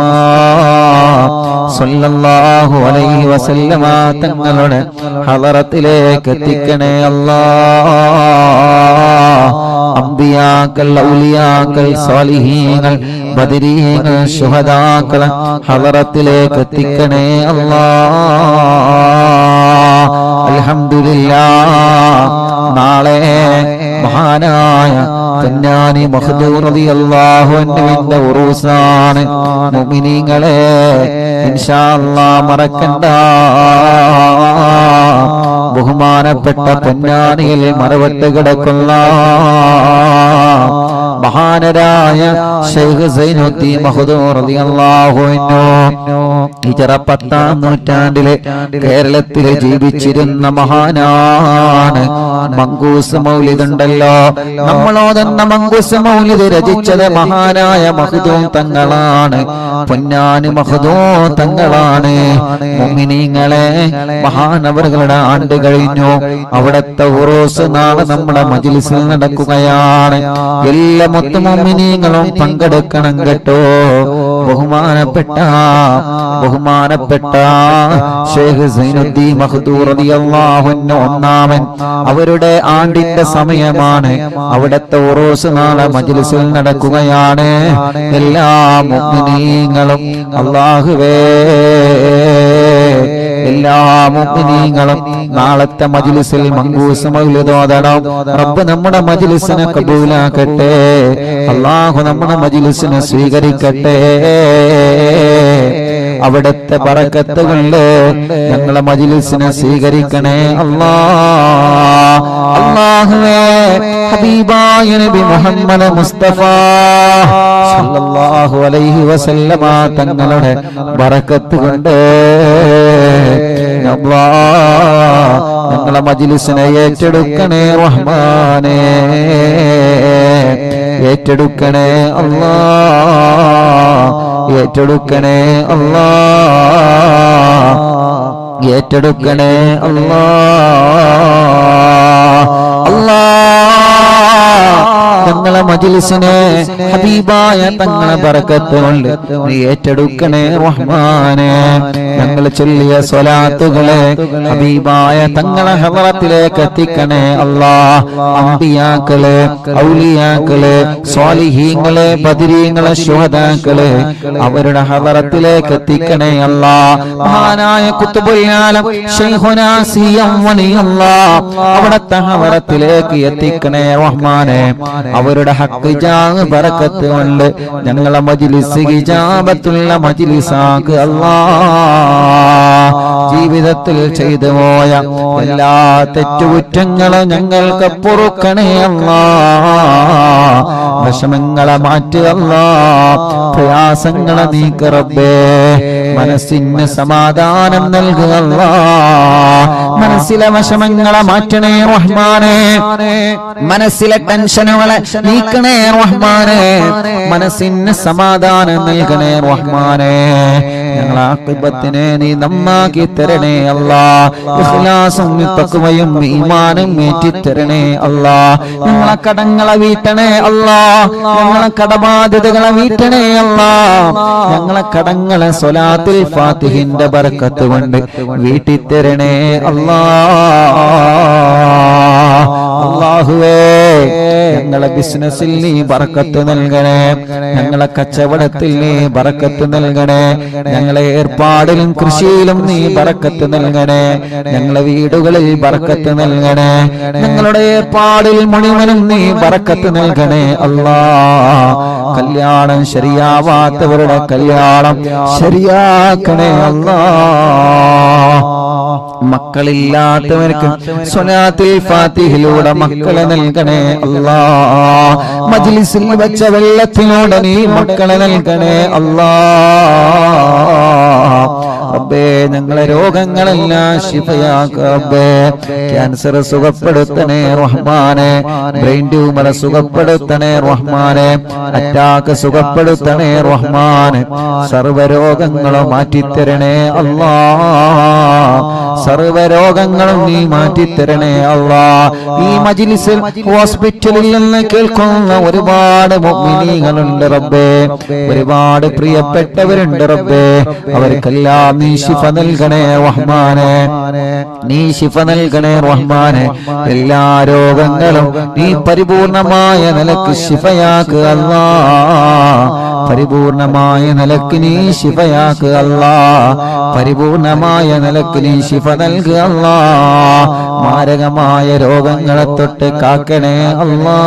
സല്ലല്ലാഹു അലൈഹി വസല്ലമ തങ്ങളുടെ ഹളറത്തിലേക്ക് എത്തിക്കണേ അല്ലാഹ്. അംബിയാക്കൾ, ഔലിയാക്കൾ, സാലിഹീങ്ങൾ, ബദരീങ്ങൾ, ശുഹദാക്കൾ ഹളറത്തിലേക്ക് എത്തിക്കണേ അല്ലാഹ്. അൽഹംദുലില്ലാഹ്. നാളെ മഹാനായ തന്നാനി മഖ്ദൂർ റളിയല്ലാഹു അൻഹുവിന്റെ ഉറൂസാണ്. മുഅ്മിനീങ്ങളെ ഇൻഷാ അല്ലാഹ് മറക്കണ്ട. ബഹുമാനപ്പെട്ട പൊന്നാനിയിൽ മറവട്ട് കിടക്കുന്ന മഹാനരായ ശൈഖ് സൈനുദ്ദീൻ മഖ്ദൂർ റളിയല്ലാഹു അൻഹു ഹിജ്റ 10-ാം നൂറ്റാണ്ടിലെ കേരളത്തിൽ ജീവിച്ചിരുന്ന മഹാനാണ്. മങ്കൂസ് മൗലിദ് ഉണ്ടല്ലോ, നമ്മളോതെന്ന മങ്കൂസ് മൗലിദ് രചിച്ചത് മഹാനായ മഖ്ദൂം തങ്ങളാണ്. പൊന്നാനി മഖ്ദൂം തങ്ങളാണ്. മുഅ്മിനീങ്ങളെ മഹാനവറുകളുടെ ആണ്ട് കഴിഞ്ഞു. അവിടത്തെ ഉറൂസ് നാളെ നമ്മുടെ മജ്ലിസിൽ നടക്കുകയാണ്. എല്ലാ മുഅ്മിനീങ്ങളും പങ്കെടുക്കണം കേട്ടോ. ബഹുമാനപ്പെട്ട ശൈഖ് സൈനുദ്ദീൻ മഖ്ദൂർ റളിയല്ലാഹു അൻഹു ഒന്നാമൻ അവരുടെ ആണ്ടിന്റെ സമയമാണ്. അവിടത്തെ ഉറൂസ് നാളെ മജ്ലിസിൽ നടക്കുകയാണ്. എല്ലാ മുഅ്മിനീങ്ങളും അല്ലാഹുവേ, എല്ലാ മുഅ്മിനീങ്ങളും നാളത്തെ മജ്ലിസിൽ മങ്കൂസ് മൗലിദ് ഓതണം. റബ്ബ് നമ്മുടെ മജ്ലിസിനെ കബൂലാക്കട്ടെ. അല്ലാഹു നമ്മുടെ മജ്ലിസിനെ സ്വീകരിക്കട്ടെ. അവിടുത്തെ ബറക്കത്ത് കൊണ്ട് ഞങ്ങളെ മജ്ലിസിനെ സ്വീകരിക്കണേ അല്ലാഹ്. അല്ലാഹുവേ, ഹബീബായ നബി മുഹമ്മദ് മുസ്തഫ സല്ലല്ലാഹു അലൈഹി വസല്ലമ തങ്ങളുടെ ബറക്കത്ത് കൊണ്ട് അല്ലാഹ് ഞങ്ങളെ മജ്ലിസിനെ ഏറ്റെടുക്കണേ റഹ്മാനേ, ഏറ്റെടുക്കണേ അല്ലാഹ്, ഏറ്റെടുക്കണേ അല്ലാഹ്, ഏറ്റെടുക്കണേ അല്ലാഹ്. ഞങ്ങളെ മജ്ലിസിനെ ഹബീബായ തങ്ങളെ ബറക്കത്ത് കൊണ്ട് നീ ഏറ്റെടുക്കണേ റഹ്മാനേ. ഞങ്ങൾ ചൊല്ലിയ സ്വലാത്തുകളെ ഹബീബായ തങ്ങളെ ഹളറത്തിലേക്ക് എത്തിക്കണേ അല്ലാഹ്. അംബിയാക്കളെ, ഔലിയാക്കളെ, സ്വാലിഹീങ്ങളെ, ബദരീങ്ങളെ, ശുഹദാക്കളെ അവരുടെ ഹളറത്തിലേക്ക് എത്തിക്കണേ അല്ലാഹ്. മഹാനായ ഖുത്ബുൽ ആലം ശൈഖുനാ സിയം വലിയല്ലാഹ് അവിടത്തെ ഹളറത്തിലേക്ക് എത്തിക്കണേ റഹ്മാനേ. അവരുടെ ഹഖ് ജാഹ് ബറക്കത്ത് കൊണ്ട് ഞങ്ങളെ മജ്ലിസ് ഇജാബത്തുള്ള മജ്ലിസാക്ക് അല്ലാഹ്. ജീവിതത്തിൽ ചെയ്തു പോയ എല്ലാ തെറ്റുകുറ്റങ്ങളും ഞങ്ങൾക്ക് പൊറുക്കണേ അല്ലാഹ്. വിഷമങ്ങളെ മാറ്റുക അല്ലാഹ്, പ്രയാസങ്ങളെ നീക്ക റബ്ബേ. മനസ്സിന് സമാധാനം നൽകുക അല്ലാഹ്. മനസ്സിലെ വിഷമങ്ങളെ മാറ്റണേ റഹ്മാനേ. മനസ്സിലെ ടെൻഷനുകളെ നീക്കണേ റഹ്മാനേ. മനസ്സിന് സമാധാനം നൽകണേ റഹ്മാനേ. ഞങ്ങളെ ആഖിബത്തിനെ നീ നന്നാക്കി തരണേ അല്ലാ. ഇഖ്ലാസും തഖ്വയും ഈമാനും ഏറ്റിത്തരണേ അല്ലാ. ഞങ്ങളെ കടങ്ങളെ വീട്ടണേ അല്ലാ. ഞങ്ങളെ കടബാധ്യതകളെ വീട്ടണേ അല്ലാ. ഞങ്ങളെ കടങ്ങളെ സ്വലാത്തുൽ ഫാത്തിഹിന്റെ ബർക്കത്ത് കൊണ്ട് വീട്ടിത്തരണേ അല്ലാ. അല്ലാഹുവേ, ഞങ്ങളെ ബിസിനസ്സിൽ നീ ബർക്കത്ത് നൽകണേ. ഞങ്ങളെ കച്ചവടത്തിൽ നീ ബർക്കത്ത് നൽകണേ. ഞങ്ങളെ ഏർപ്പാടിലും കൃഷിയിലും നീ ബർക്കത്ത് നൽകണേ. ഞങ്ങളെ വീടുകളിൽ ബർക്കത്ത് നൽകണേ. ഞങ്ങളുടെ ഏർപ്പാടിൽ മുഴുവനും നീ ബർക്കത്ത് നൽകണേ അല്ലാ. കല്യാണം ശരിയാവാത്തവരുടെ കല്യാണം ശരിയാക്കണേ അല്ലാ. മക്കളില്ലാത്തവർക്ക് സ്വലാത്തുൽ ഫാത്തിഹിലൂടെ മക്കളെ നൽകണേ അല്ലാ. മജ്ലിസിൽ വെച്ച വെള്ളത്തിലൂടെ നീ മക്കളെ നൽകണേ അല്ലാ. റബ്ബേ, ഞങ്ങളെ രോഗങ്ങളെല്ലാം ശിഫയാക്ക റബ്ബേ. ക്യാൻസർ സുഖപ്പെടുത്തണേ റഹ്മാനെ. ബ്രെയിൻ ട്യൂമർ സുഖപ്പെടുത്തണേ റഹ്മാനെ. അറ്റാക്ക് സുഖപ്പെടുത്തണേ റഹ്മാനെ. സർവ്വരോഗങ്ങളും മാറ്റിത്തരണേ അല്ലാ. സർവ്വരോഗങ്ങളും നീ മാറ്റിത്തരണേ അല്ലാ. ഈ മജ്ലിസിൽ ഹോസ്പിറ്റലിൽ നിന്ന് കേൾക്കുന്ന ഒരുപാട് മുഅ്മിനീങ്ങളുണ്ട് റബ്ബേ. ഒരുപാട് പ്രിയപ്പെട്ടവരുണ്ട് റബ്ബേ. അവർക്കെല്ലാം നീ ശിഫ നൽകണേ റഹ്മാനെ. നീ ശിഫ നൽകണേ റഹ്മാനെ. എല്ലാ രോഗങ്ങളും നീ പരിപൂർണമായ നിലക്ക് ശിഫയാക്കുക അല്ലാ. പരിപൂർണമായ നിലക്ക് നീ ശിഫയാക്കുക അല്ലാ. പരിപൂർണമായ നിലക്ക് നീ ശിഫ നൽകുക അല്ലാ. മാരകമായ രോഗങ്ങളെ തൊട്ട് കാക്കണേ അല്ലാ.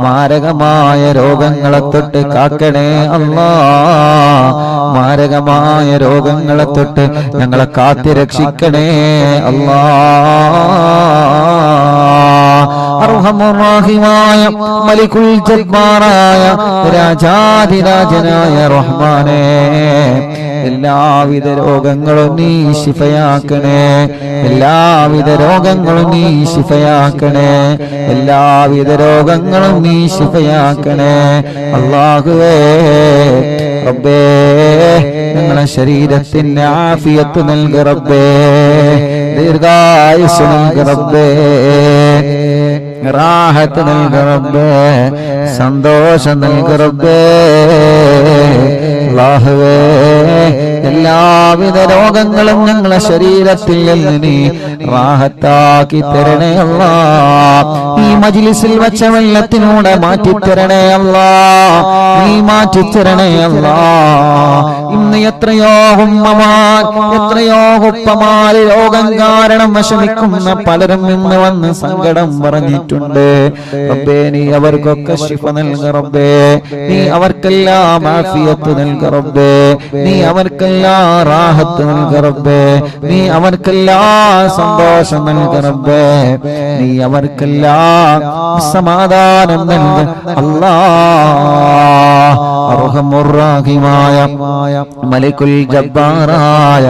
മാരകമായ രോഗങ്ങളെ തൊട്ട് കാക്കണേ അല്ലാ. മാരകമായ രോഗങ്ങളെ തൊട്ട് ഞങ്ങളെ കാത്തി രക്ഷിക്കണേ അല്ലാ. അർഹമുർ-റഹീമായ മലികുൽ ജബ്ബാറായ രാജാധിരാജനായ റഹ്മാനേ, എല്ലാവിധ രോഗങ്ങളും നീ ശിഫയാക്കണേ. എല്ലാവിധ രോഗങ്ങളും നീ ശിഫയാക്കണേ. എല്ലാവിധ രോഗങ്ങളും നീ ശിഫയാക്കണേ അല്ലാഹുവേ. റബ്ബേ, ഞങ്ങളെ ശരീരത്തിന് ആഫിയത്ത് നൽകി റബ്ബേ. ദീർഘായുസ്സ് നൽകി റബ്ബേ. റാഹത്ത് നൽകി റബ്ബേ. സന്തോഷം നൽകി റബ്ബേ. അല്ലാഹുവേ, എല്ലാവിധ രോഗങ്ങളും ഞങ്ങളെ ശരീരത്തിൽ നിന്ന് നീ റാഹത്താക്കി തരണേ അല്ലാ. ഈ മജ്ലിസിൽ വെച്ച വെള്ളത്തിലൂടെ മാറ്റിത്തരണേ അല്ലാ. നീ മാറ്റിത്തരണേ അല്ലാ. ഇന്ന് എത്രയോ ഉമ്മമാർ, എത്രയോ ഉപ്പമാർ രോഗം കാരണം വിഷമിക്കുന്ന പലരും ഇന്ന് വന്ന് സങ്കടം പറഞ്ഞിട്ടുണ്ട് റബ്ബേ. നീ അവർക്കൊക്കെ ശിഫ നൽക റബ്ബേ. നീ അവർക്കെല്ലാം ആഫിയത്ത് നൽക റബ്ബേ. നീ അവർക്കെല്ലാം റാഹത്ത് നൽക റബ്ബേ. നീ അവർക്കെല്ലാം സന്തോഷം നൽക റബ്ബേ. നീ അവർക്കെല്ലാം സമാധാനം നൽക അല്ലാ. അർഹമുർ-റഹീമായ മലികുൽ ജബ്ബാറായ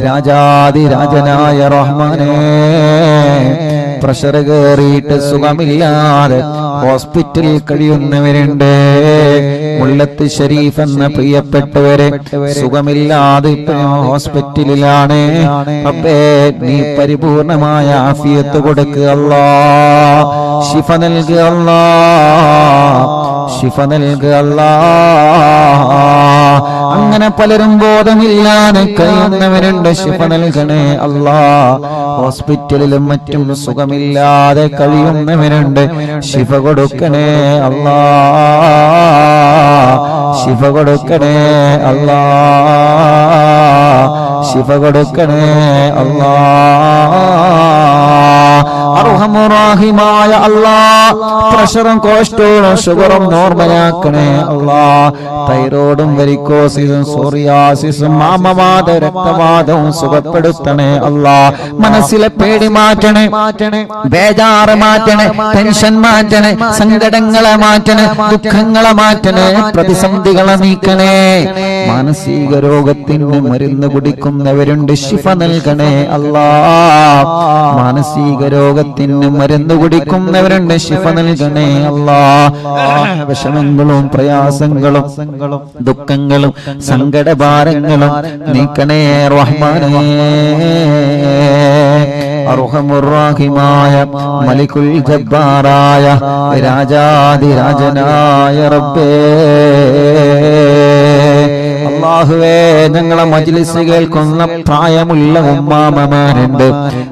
രാജാധിരാജനായ റഹ്മാനേ, പ്രഷർ കയറിയിട്ട് സുഖമില്ലാതെ ഹോസ്പിറ്റലിൽ കഴിയുന്നവരുണ്ട്. മുല്ലത്ത് ഷരീഫ് എന്ന പ്രിയപ്പെട്ടവരെ സുഖമില്ലാതെ ഹോസ്പിറ്റലിലാണ്. റബ്ബേ, നീ പരിപൂർണമായ ആഫിയത്ത് കൊടുക്കുക അല്ലാ. ശിഫ നൽകുക അല്ലാ. ശിഫ നൽകുക അല്ലാ. അങ്ങനെ പലരും ബോധമില്ലാതെ കഴിയുന്നവരുണ്ട്. ശിഫ നൽകണേ അല്ലാ. ഹോസ്പിറ്റലിലും മറ്റും സുഖമില്ലാതെ കഴിയുന്നവരുണ്ട്. ശിഫ കൊടുക്കണേ അല്ലാ. ശിഫ കൊടുക്കണേ അല്ലാ. ശിഫ കൊടുക്കണേ അല്ലാ. അർഹമുർ-റഹീമായ അല്ലാ, പ്രഷറും കൊളസ്ട്രോളും ഷുഗറും നോർമലാക്കണേ അല്ലാ. തൈറോയിഡും വെരിക്കോസിസും സോറിയാസിസും മാമവാദ രക്തവാദവും സുഖപ്പെടുത്തണേ അല്ലാ. മനസ്സിലെ പേടി മാറ്റണേ, ബേജാറ് മാറ്റണേ, ടെൻഷൻ മാറ്റണേ, സങ്കടങ്ങളെ മാറ്റണേ, ദുഃഖങ്ങളെ മാറ്റണേ, പ്രതിസന്ധികളെ നീക്കണേ. മാനസിക രോഗത്തിന് മരുന്ന് കുടിക്കുന്നവരുണ്ട്. ശിഫ നൽകണേ അല്ലാ. മാനസിക രോഗത്തിന് രോഗത്തിന് മരുന്ന് കുടിക്കുന്നവരുണ്ട്, ശിഫ നൽകണേ അല്ലാ. വിഷമങ്ങളും പ്രയാസങ്ങളും ദുഃഖങ്ങളും സങ്കടഭാരങ്ങളും നീക്കണേ റഹ്മാനേ. അർഹമുർ-റഹീമായ മലിക്കുൽ ജബ്ബാറായ രാജാധിരാജനായ റബ്ബേ, അല്ലാഹുവേ, ഞങ്ങളെ മജ്ലിസ് കേൾക്കുന്ന പ്രായമുള്ള ഉമ്മാമമാരുണ്ട്,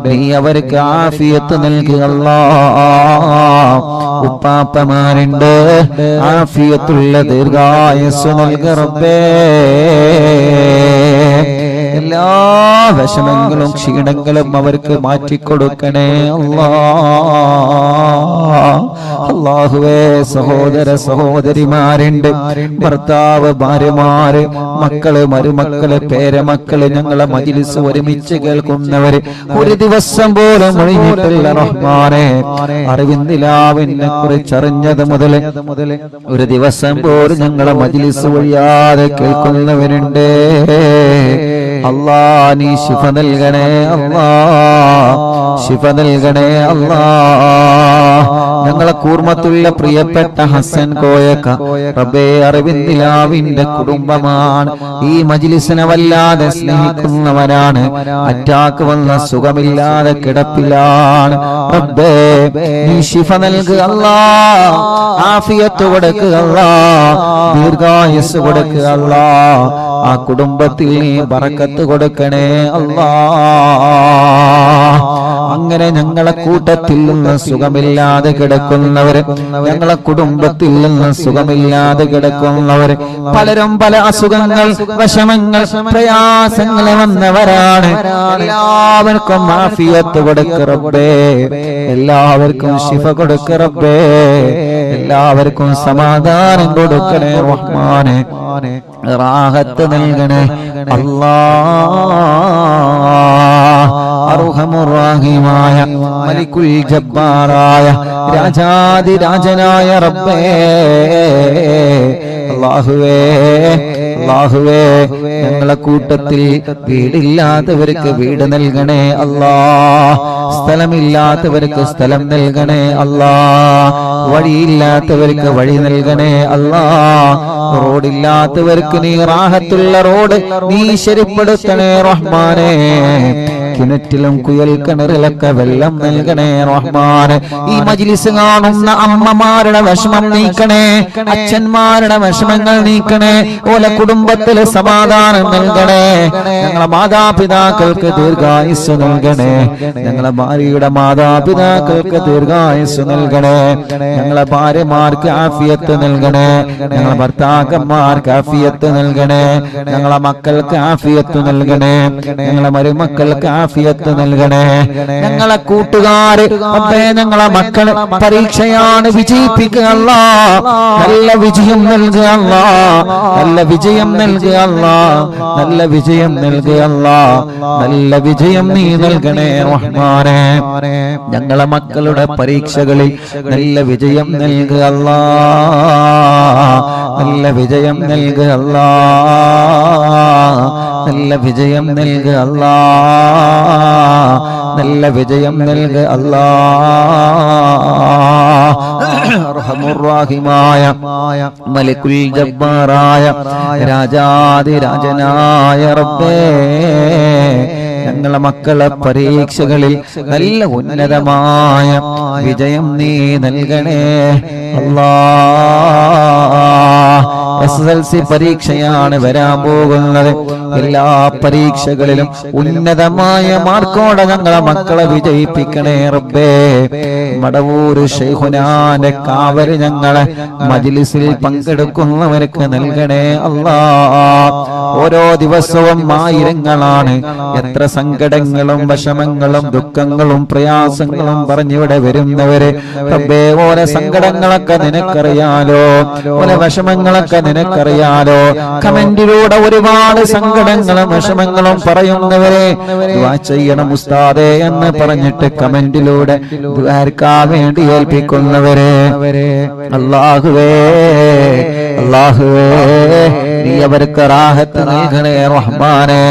നീ അവർക്ക് ആഫിയത്ത് നൽകുക അല്ലാഹ്. ഉപ്പാപ്പമാരുണ്ട്, ആഫിയത്തുള്ള ദീർഘായുസ്സ് നൽകുക റബ്ബേ. എല്ലാ വിഷമങ്ങളും ക്ഷീണങ്ങളും അവർക്ക് മാറ്റിക്കൊടുക്കണേ അല്ലാഹുവേ. സഹോദര സഹോദരിമാരുണ്ട്, ഭർത്താവ്, ഭാര്യമാര്, മക്കള്, മരുമക്കള്, പേരമക്കള്, ഞങ്ങളെ മജ്ലിസ് ഒരുമിച്ച് കേൾക്കുന്നവര് ഒരു ദിവസം പോലും ഒഴിഞ്ഞിട്ടില്ല റഹ്മാനെ. അറിവിന്ദിലാവിനെ കുറിച്ചറിഞ്ഞത് മുതൽ ഒരു ദിവസം പോലും ഞങ്ങളെ മജ്ലിസ് ഒഴിയാതെ കേൾക്കുന്നവരുണ്ട്. അല്ലാ, നീ ശിഫ നൽകണേ അല്ലാ, ശിഫ നൽകണേ അല്ലാ. ഞങ്ങളെ കൂർമ്മത്തുള്ള പ്രിയപ്പെട്ട ഹസൻ കോയക്ക റബ്ബേ, അറിവിന്ദിലാവിന്റെ കുടുംബമാണ്. ഈ മജ്ലിസിനെ വല്ലാതെ സ്നേഹിക്കുന്നവരാണ്. അറ്റാക്ക് വന്ന സുഖമില്ലാതെ കിടപ്പിലാണ്. റബ്ബേ, നീ ശിഫ നൽകുക അല്ലാ, ആഫിയത്ത് കൊടുക്കുക അല്ലാ, ദീർഘായുസ്സ് കൊടുക്കുക അല്ലാ. ആ കുടുംബത്തിൽ നീ ബറക്കത്ത് കൊടുക്കണേ അല്ലാ. അങ്ങനെ ഞങ്ങളെ കൂട്ടത്തിൽ നിന്ന് സുഖമില്ലാതെ കിടക്കുന്നവര്, ഞങ്ങളെ കുടുംബത്തിൽ നിന്ന് സുഖമില്ലാതെ കിടക്കുന്നവര്, പലരും പല അസുഖങ്ങൾ, വിഷമങ്ങൾ, പ്രയാസങ്ങൾ വന്നവരാണ്. എല്ലാവർക്കും ആഫിയത്ത് കൊടുക്ക റബ്ബേ, എല്ലാവർക്കും ശിഫ കൊടുക്ക റബ്ബേ, എല്ലാവർക്കും സമാധാനം കൊടുക്കണേ റഹ്മാനെ. റാഹത്ത് നൽകണേ അല്ലാഹ്. അർഹമുർ-റഹീമായ മലിക്കുൽ ജബ്ബാറായ രാജാധിരാജനായ റബ്ബേ, അല്ലാഹുവേ, അല്ലാഹുവേ, ഞങ്ങളെ കൂട്ടത്തിൽ വീടില്ലാത്തവർക്ക് വീട് നൽകണേ അല്ലാ, സ്ഥലമില്ലാത്തവർക്ക് സ്ഥലം നൽകണേ അല്ലാ, വഴിയില്ലാത്തവർക്ക് വഴി നൽകണേ അല്ലാ, റോഡില്ലാത്തവർക്ക് നീ റാഹത്തുള്ള റോഡ് നീ ശരിപ്പെടുത്തണേ റഹ്മാനേ. കിണറ്റിലും കുയൽ കിണറിലൊക്കെ വെള്ളം നൽകണേ റഹ്മാനെ. ഈ മജ്ലിസ് കാണുന്ന അമ്മമാരുടെ വിഷമം നീക്കണേ, അച്ഛന്മാരുടെ വിഷമങ്ങൾ നീക്കണേ, ഓല കുടുംബത്തില് സമാധാനം നൽകണേ. ഞങ്ങളെ മാതാപിതാക്കൾക്ക് ദീർഘായുസ് നൽകണേ, ഞങ്ങളെ ഭാര്യയുടെ മാതാപിതാക്കൾക്ക് ദീർഘായുസ് നൽകണേ, ഞങ്ങളെ ഭാര്യമാർക്ക് ആഫിയത്ത് നൽകണേ, ഞങ്ങളെ ഭർത്താക്കന്മാർക്ക് ആഫിയത്ത് നൽകണേ, ഞങ്ങളെ മക്കൾക്ക് ആഫിയത്ത് നൽകണേ, ഞങ്ങളെ മരുമക്കൾക്ക് ആഫിയത്ത് നൽകണേ. ഞങ്ങളെ കൂട്ടുകാര്, ഞങ്ങളെ മക്കള് പരീക്ഷയാണ്, വിജയിപ്പിക്കുക അല്ലാ, നല്ല വിജയം നൽകുക അല്ലാ, നല്ല വിജയം നൽകുക അല്ലാ, നല്ല വിജയം നൽകുക അല്ലാ, നല്ല വിജയം നീ നൽകണേ റഹ്മാനേ. ഞങ്ങളെ മക്കളുടെ പരീക്ഷകളിൽ നല്ല വിജയം നൽകുക അല്ലാ, നല്ല വിജയം നൽകുക അല്ലാ, നല്ല വിജയം നൽകുക അല്ലാ, നല്ല വിജയം നൽകുക അല്ലാ. അർഹമുർ-റഹീമായ മലിക്കുൽ ജബ്ബാറായ രാജാധിരാജനായ റബ്ബേ, ഞങ്ങളെ മക്കളെ പരീക്ഷകളിൽ നല്ല ഉന്നതമായ വിജയം നീ നൽകണേ അല്ലാഹ്. SSLC പരീക്ഷയാണ് വരാൻ പോകുന്നത്. എല്ലാ പരീക്ഷകളിലും ഉന്നതമായ മാർക്കോടെ ഞങ്ങളെ മക്കളെ വിജയിപ്പിക്കണേ റബ്ബേ. മടവൂര് ശൈഖുനാന്റെ കാവല് ഞങ്ങളെ മജ്ലിസിൽ പങ്കെടുക്കുന്നവർക്ക് നൽകണേ അല്ലാഹ്. ഓരോ ദിവസവും ആയിരങ്ങളാണ് എത്ര സങ്കടങ്ങളും വിഷമങ്ങളും ദുഃഖങ്ങളും പ്രയാസങ്ങളും പറഞ്ഞിവിടെ വരുന്നവര്. റബ്ബേ, ഓരോ സങ്കടങ്ങളൊക്കെ നിനക്കറിയാലോ, ഓരോ വിഷമങ്ങളൊക്കെ നിനക്കറിയാലോ. കമന്റിലൂടെ ഒരുപാട് സങ്കടങ്ങളും വിഷമങ്ങളും പറയുന്നവരെ ദുആ ചെയ്യണം ഉസ്താദേ എന്ന് പറഞ്ഞിട്ട് കമന്റിലൂടെ ദുആർക്കാൻ വേണ്ടി ഏൽപ്പിക്കുന്നവരെ, അല്ലാഹുവേ, അല്ലാഹുവേ, നീ അവർക്ക് റാഹത്ത് നൽകണേ റഹ്മാനേ,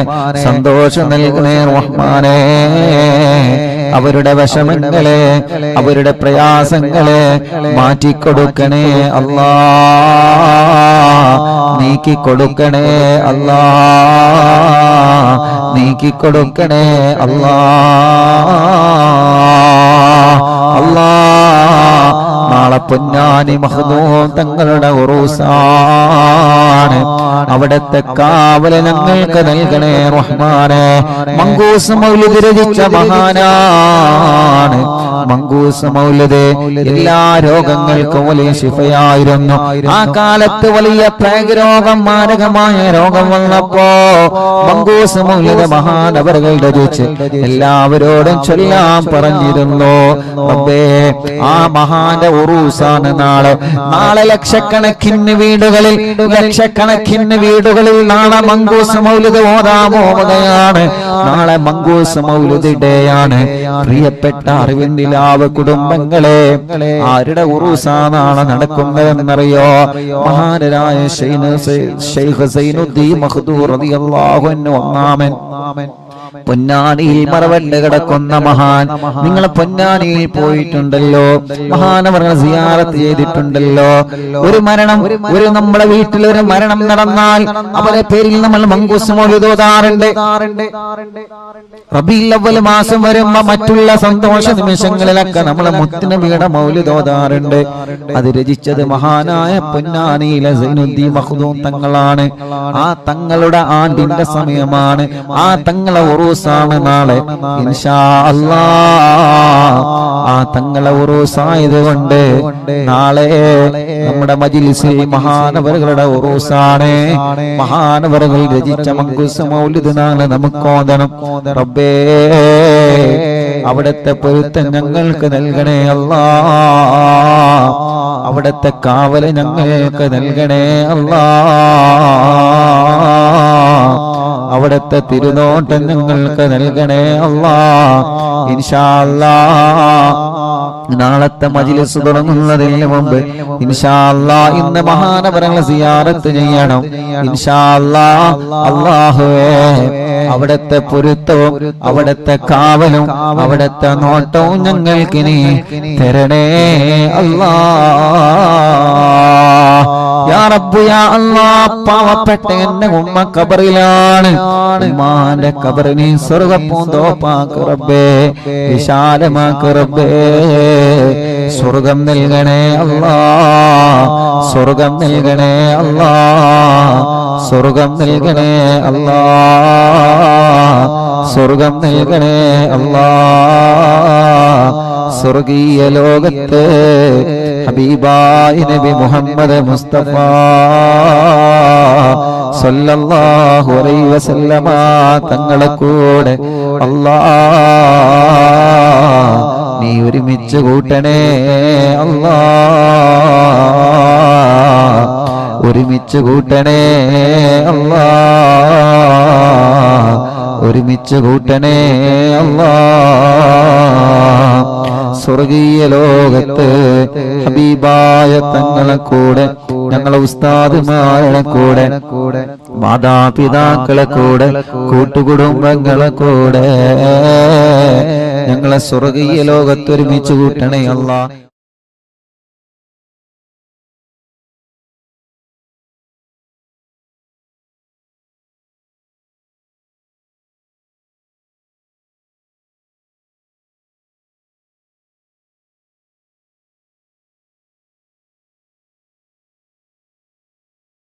സന്തോഷം നൽകണേ റഹ്മാനേ. അവരുടെ വിഷമങ്ങളെ അവരുടെ പ്രയാസങ്ങളെ മാറ്റിക്കൊടുക്കണേ അല്ലാ, നീക്കിക്കൊടുക്കണേ അല്ലാ, നീക്കിക്കൊടുക്കണേ അല്ലാ. അല്ലാ, നാളെ പൊന്നാനി മഖ്ദൂം തങ്ങളുടെ ഉറൂസാണ്. അവിടത്തെ കാവല് ഞങ്ങൾക്ക് നൽകണേ റഹ്മാനെ. മങ്കൂസ് മൗലിദ് രചിച്ച മഹാനാണ്. മങ്കൂസ് മൗലിദ് എല്ലാ രോഗങ്ങൾക്കും വലിയ ശിഫയായിരുന്നു. ആ കാലത്ത് വലിയ പ്ലേഗ് രോഗം, മാരകമായ രോഗം വന്നപ്പോ മങ്കൂസ് മൗലിദ് മഹാനവറുകൾ രചിച്ച് എല്ലാവരോടും ചൊല്ലാൻ പറഞ്ഞിരുന്നു. റബ്ബേ, ആ മഹാന്റെ ഉറൂസാണ് നാളെ. നാളെ ലക്ഷക്കണക്കിന് വീടുകളിൽ നാളെ മങ്കൂസ് മൗലിദ് ഓതാൻ പോവുകയാണ്. നാളെ മങ്കൂസ് മൗലിദ് ഡേയാണ്. പ്രിയപ്പെട്ട അറിവിന്ദിലാവ് കുടുംബങ്ങളെ, ആരുടെ ഉറൂസാ നാളെ നടക്കുന്നതെന്നറിയോ? മഹാനരായ ശൈഖ് സൈനുദ്ദീൻ മഖ്ദൂർ റളിയല്ലാഹു അൻഹു ഒന്നാമൻ പൊന്നാനിയിൽ മറവണ്ട് കിടക്കുന്ന മഹാൻ. നിങ്ങൾ പൊന്നാനിയിൽ പോയിട്ടുണ്ടല്ലോ, മഹാനവറുകളെ സിയാറത്ത് ചെയ്തിട്ടുണ്ടല്ലോ. ഒരു മരണം, നമ്മുടെ വീട്ടിൽ ഒരു മരണം നടന്നാൽ അവരെ പേരിൽ നമ്മൾ മങ്കൂസ് മൗലിദ് ഓതാറുണ്ട്. റബീഉൽ അവ്വൽ മാസം വരുമ്പോ മറ്റുള്ള സന്തോഷ നിമിഷങ്ങളിലൊക്കെ നമ്മൾ മുത്തുനബിയുടെ മൗലിദ് ഓതാറുണ്ട്. അത് രചിച്ചത് മഹാനായ പൊന്നാനിയിലെ സൈനുദ്ദീൻ മഖ്ദൂം തങ്ങളാണ്. ആ തങ്ങളുടെ ആണ്ടിന്റെ സമയമാണ്. ആ തങ്ങളെ ഉറൂസാണ് നാളെ ഇൻഷാ അല്ലാഹ്. ആ തങ്ങളെ ഉറൂസായതുകൊണ്ട് നാളെ നമ്മുടെ മജ്ലിസിൽ മഹാനവറുകളുടെ ഉറൂസാണ്. മഹാനവറുകൾ രചിച്ച മങ്കൂസ് മൗലിദ് നാളെ നമുക്ക് ഓതണം. റബ്ബേ, അവിടുത്തെ പൊരുത്തം ഞങ്ങൾക്ക് നൽകണേ അല്ലാഹ്. അവിടുത്തെ കാവല് ഞങ്ങൾക്ക് നൽകണേ അല്ലാഹ്. അവിടുത്തെ തിരുനോട്ടം ഞങ്ങൾക്ക് നൽകണേ അല്ലാഹ്. ഇൻഷാ അല്ലാഹ് നാളത്തെ മജ്ലിസ് തുടങ്ങുന്നതിന് മുമ്പ് ഇൻഷാ അല്ലാഹ് ഇന്ന് മഹാനവറുകളെ സിയാറത്ത് ചെയ്യണം. ഇൻഷാ അല്ലാഹ്. അല്ലാഹുവേ, അവിടുത്തെ പൊരുത്തവും അവിടുത്തെ കാവലും അവിടുത്തെ നോട്ടവും ഞങ്ങൾക്കിനി തരണേ അല്ലാഹ്. യാ റബ്ബ് യാ അല്ലാഹ്, പാവപ്പെട്ട എന്റെ ഉമ്മ ഖബറിലാണ്. ഉമ്മാന്റെ ഖബറിനെ സ്വർഗ്ഗപ്പൂന്തോപ്പാക്ക് റബ്ബേ, വിശാലമാക്ക് റബ്ബേ. സ്വർഗം നൽകണേ അല്ലാഹ്, സ്വർഗം നൽകണേ അല്ലാഹ്, സ്വർഗം നൽകണേ അല്ലാഹ്, സ്വർഗം നൽകണേ അല്ലാഹ്. സ്വർഗീയ ലോകത്ത് ഹബീബായ നബി മുഹമ്മദ് മുസ്തഫ സല്ലല്ലാഹു അലൈഹി വസല്ലമ തങ്ങളെ കൂടെ അല്ലാഹ് നീ ഒരുമിച്ച് കൂട്ടണേ അല്ലാഹ്, ഒരുമിച്ച് കൂട്ടണേ അല്ലാഹ്, ഒരുമിച്ച് കൂട്ടണേ അല്ലാഹ്. സ്വർഗീയ ലോകത്ത് ഹബീബായ തങ്ങളെ കൂടെ, ഞങ്ങളെ ഉസ്താദുമാരുടെ കൂടെ, മാതാപിതാക്കളെ കൂടെ, കൂട്ടുകുടുംബങ്ങളെ കൂടെ ഞങ്ങളെ സ്വർഗീയ ലോകത്ത് ഒരുമിച്ച് കൂട്ടണേ അല്ലാഹ്.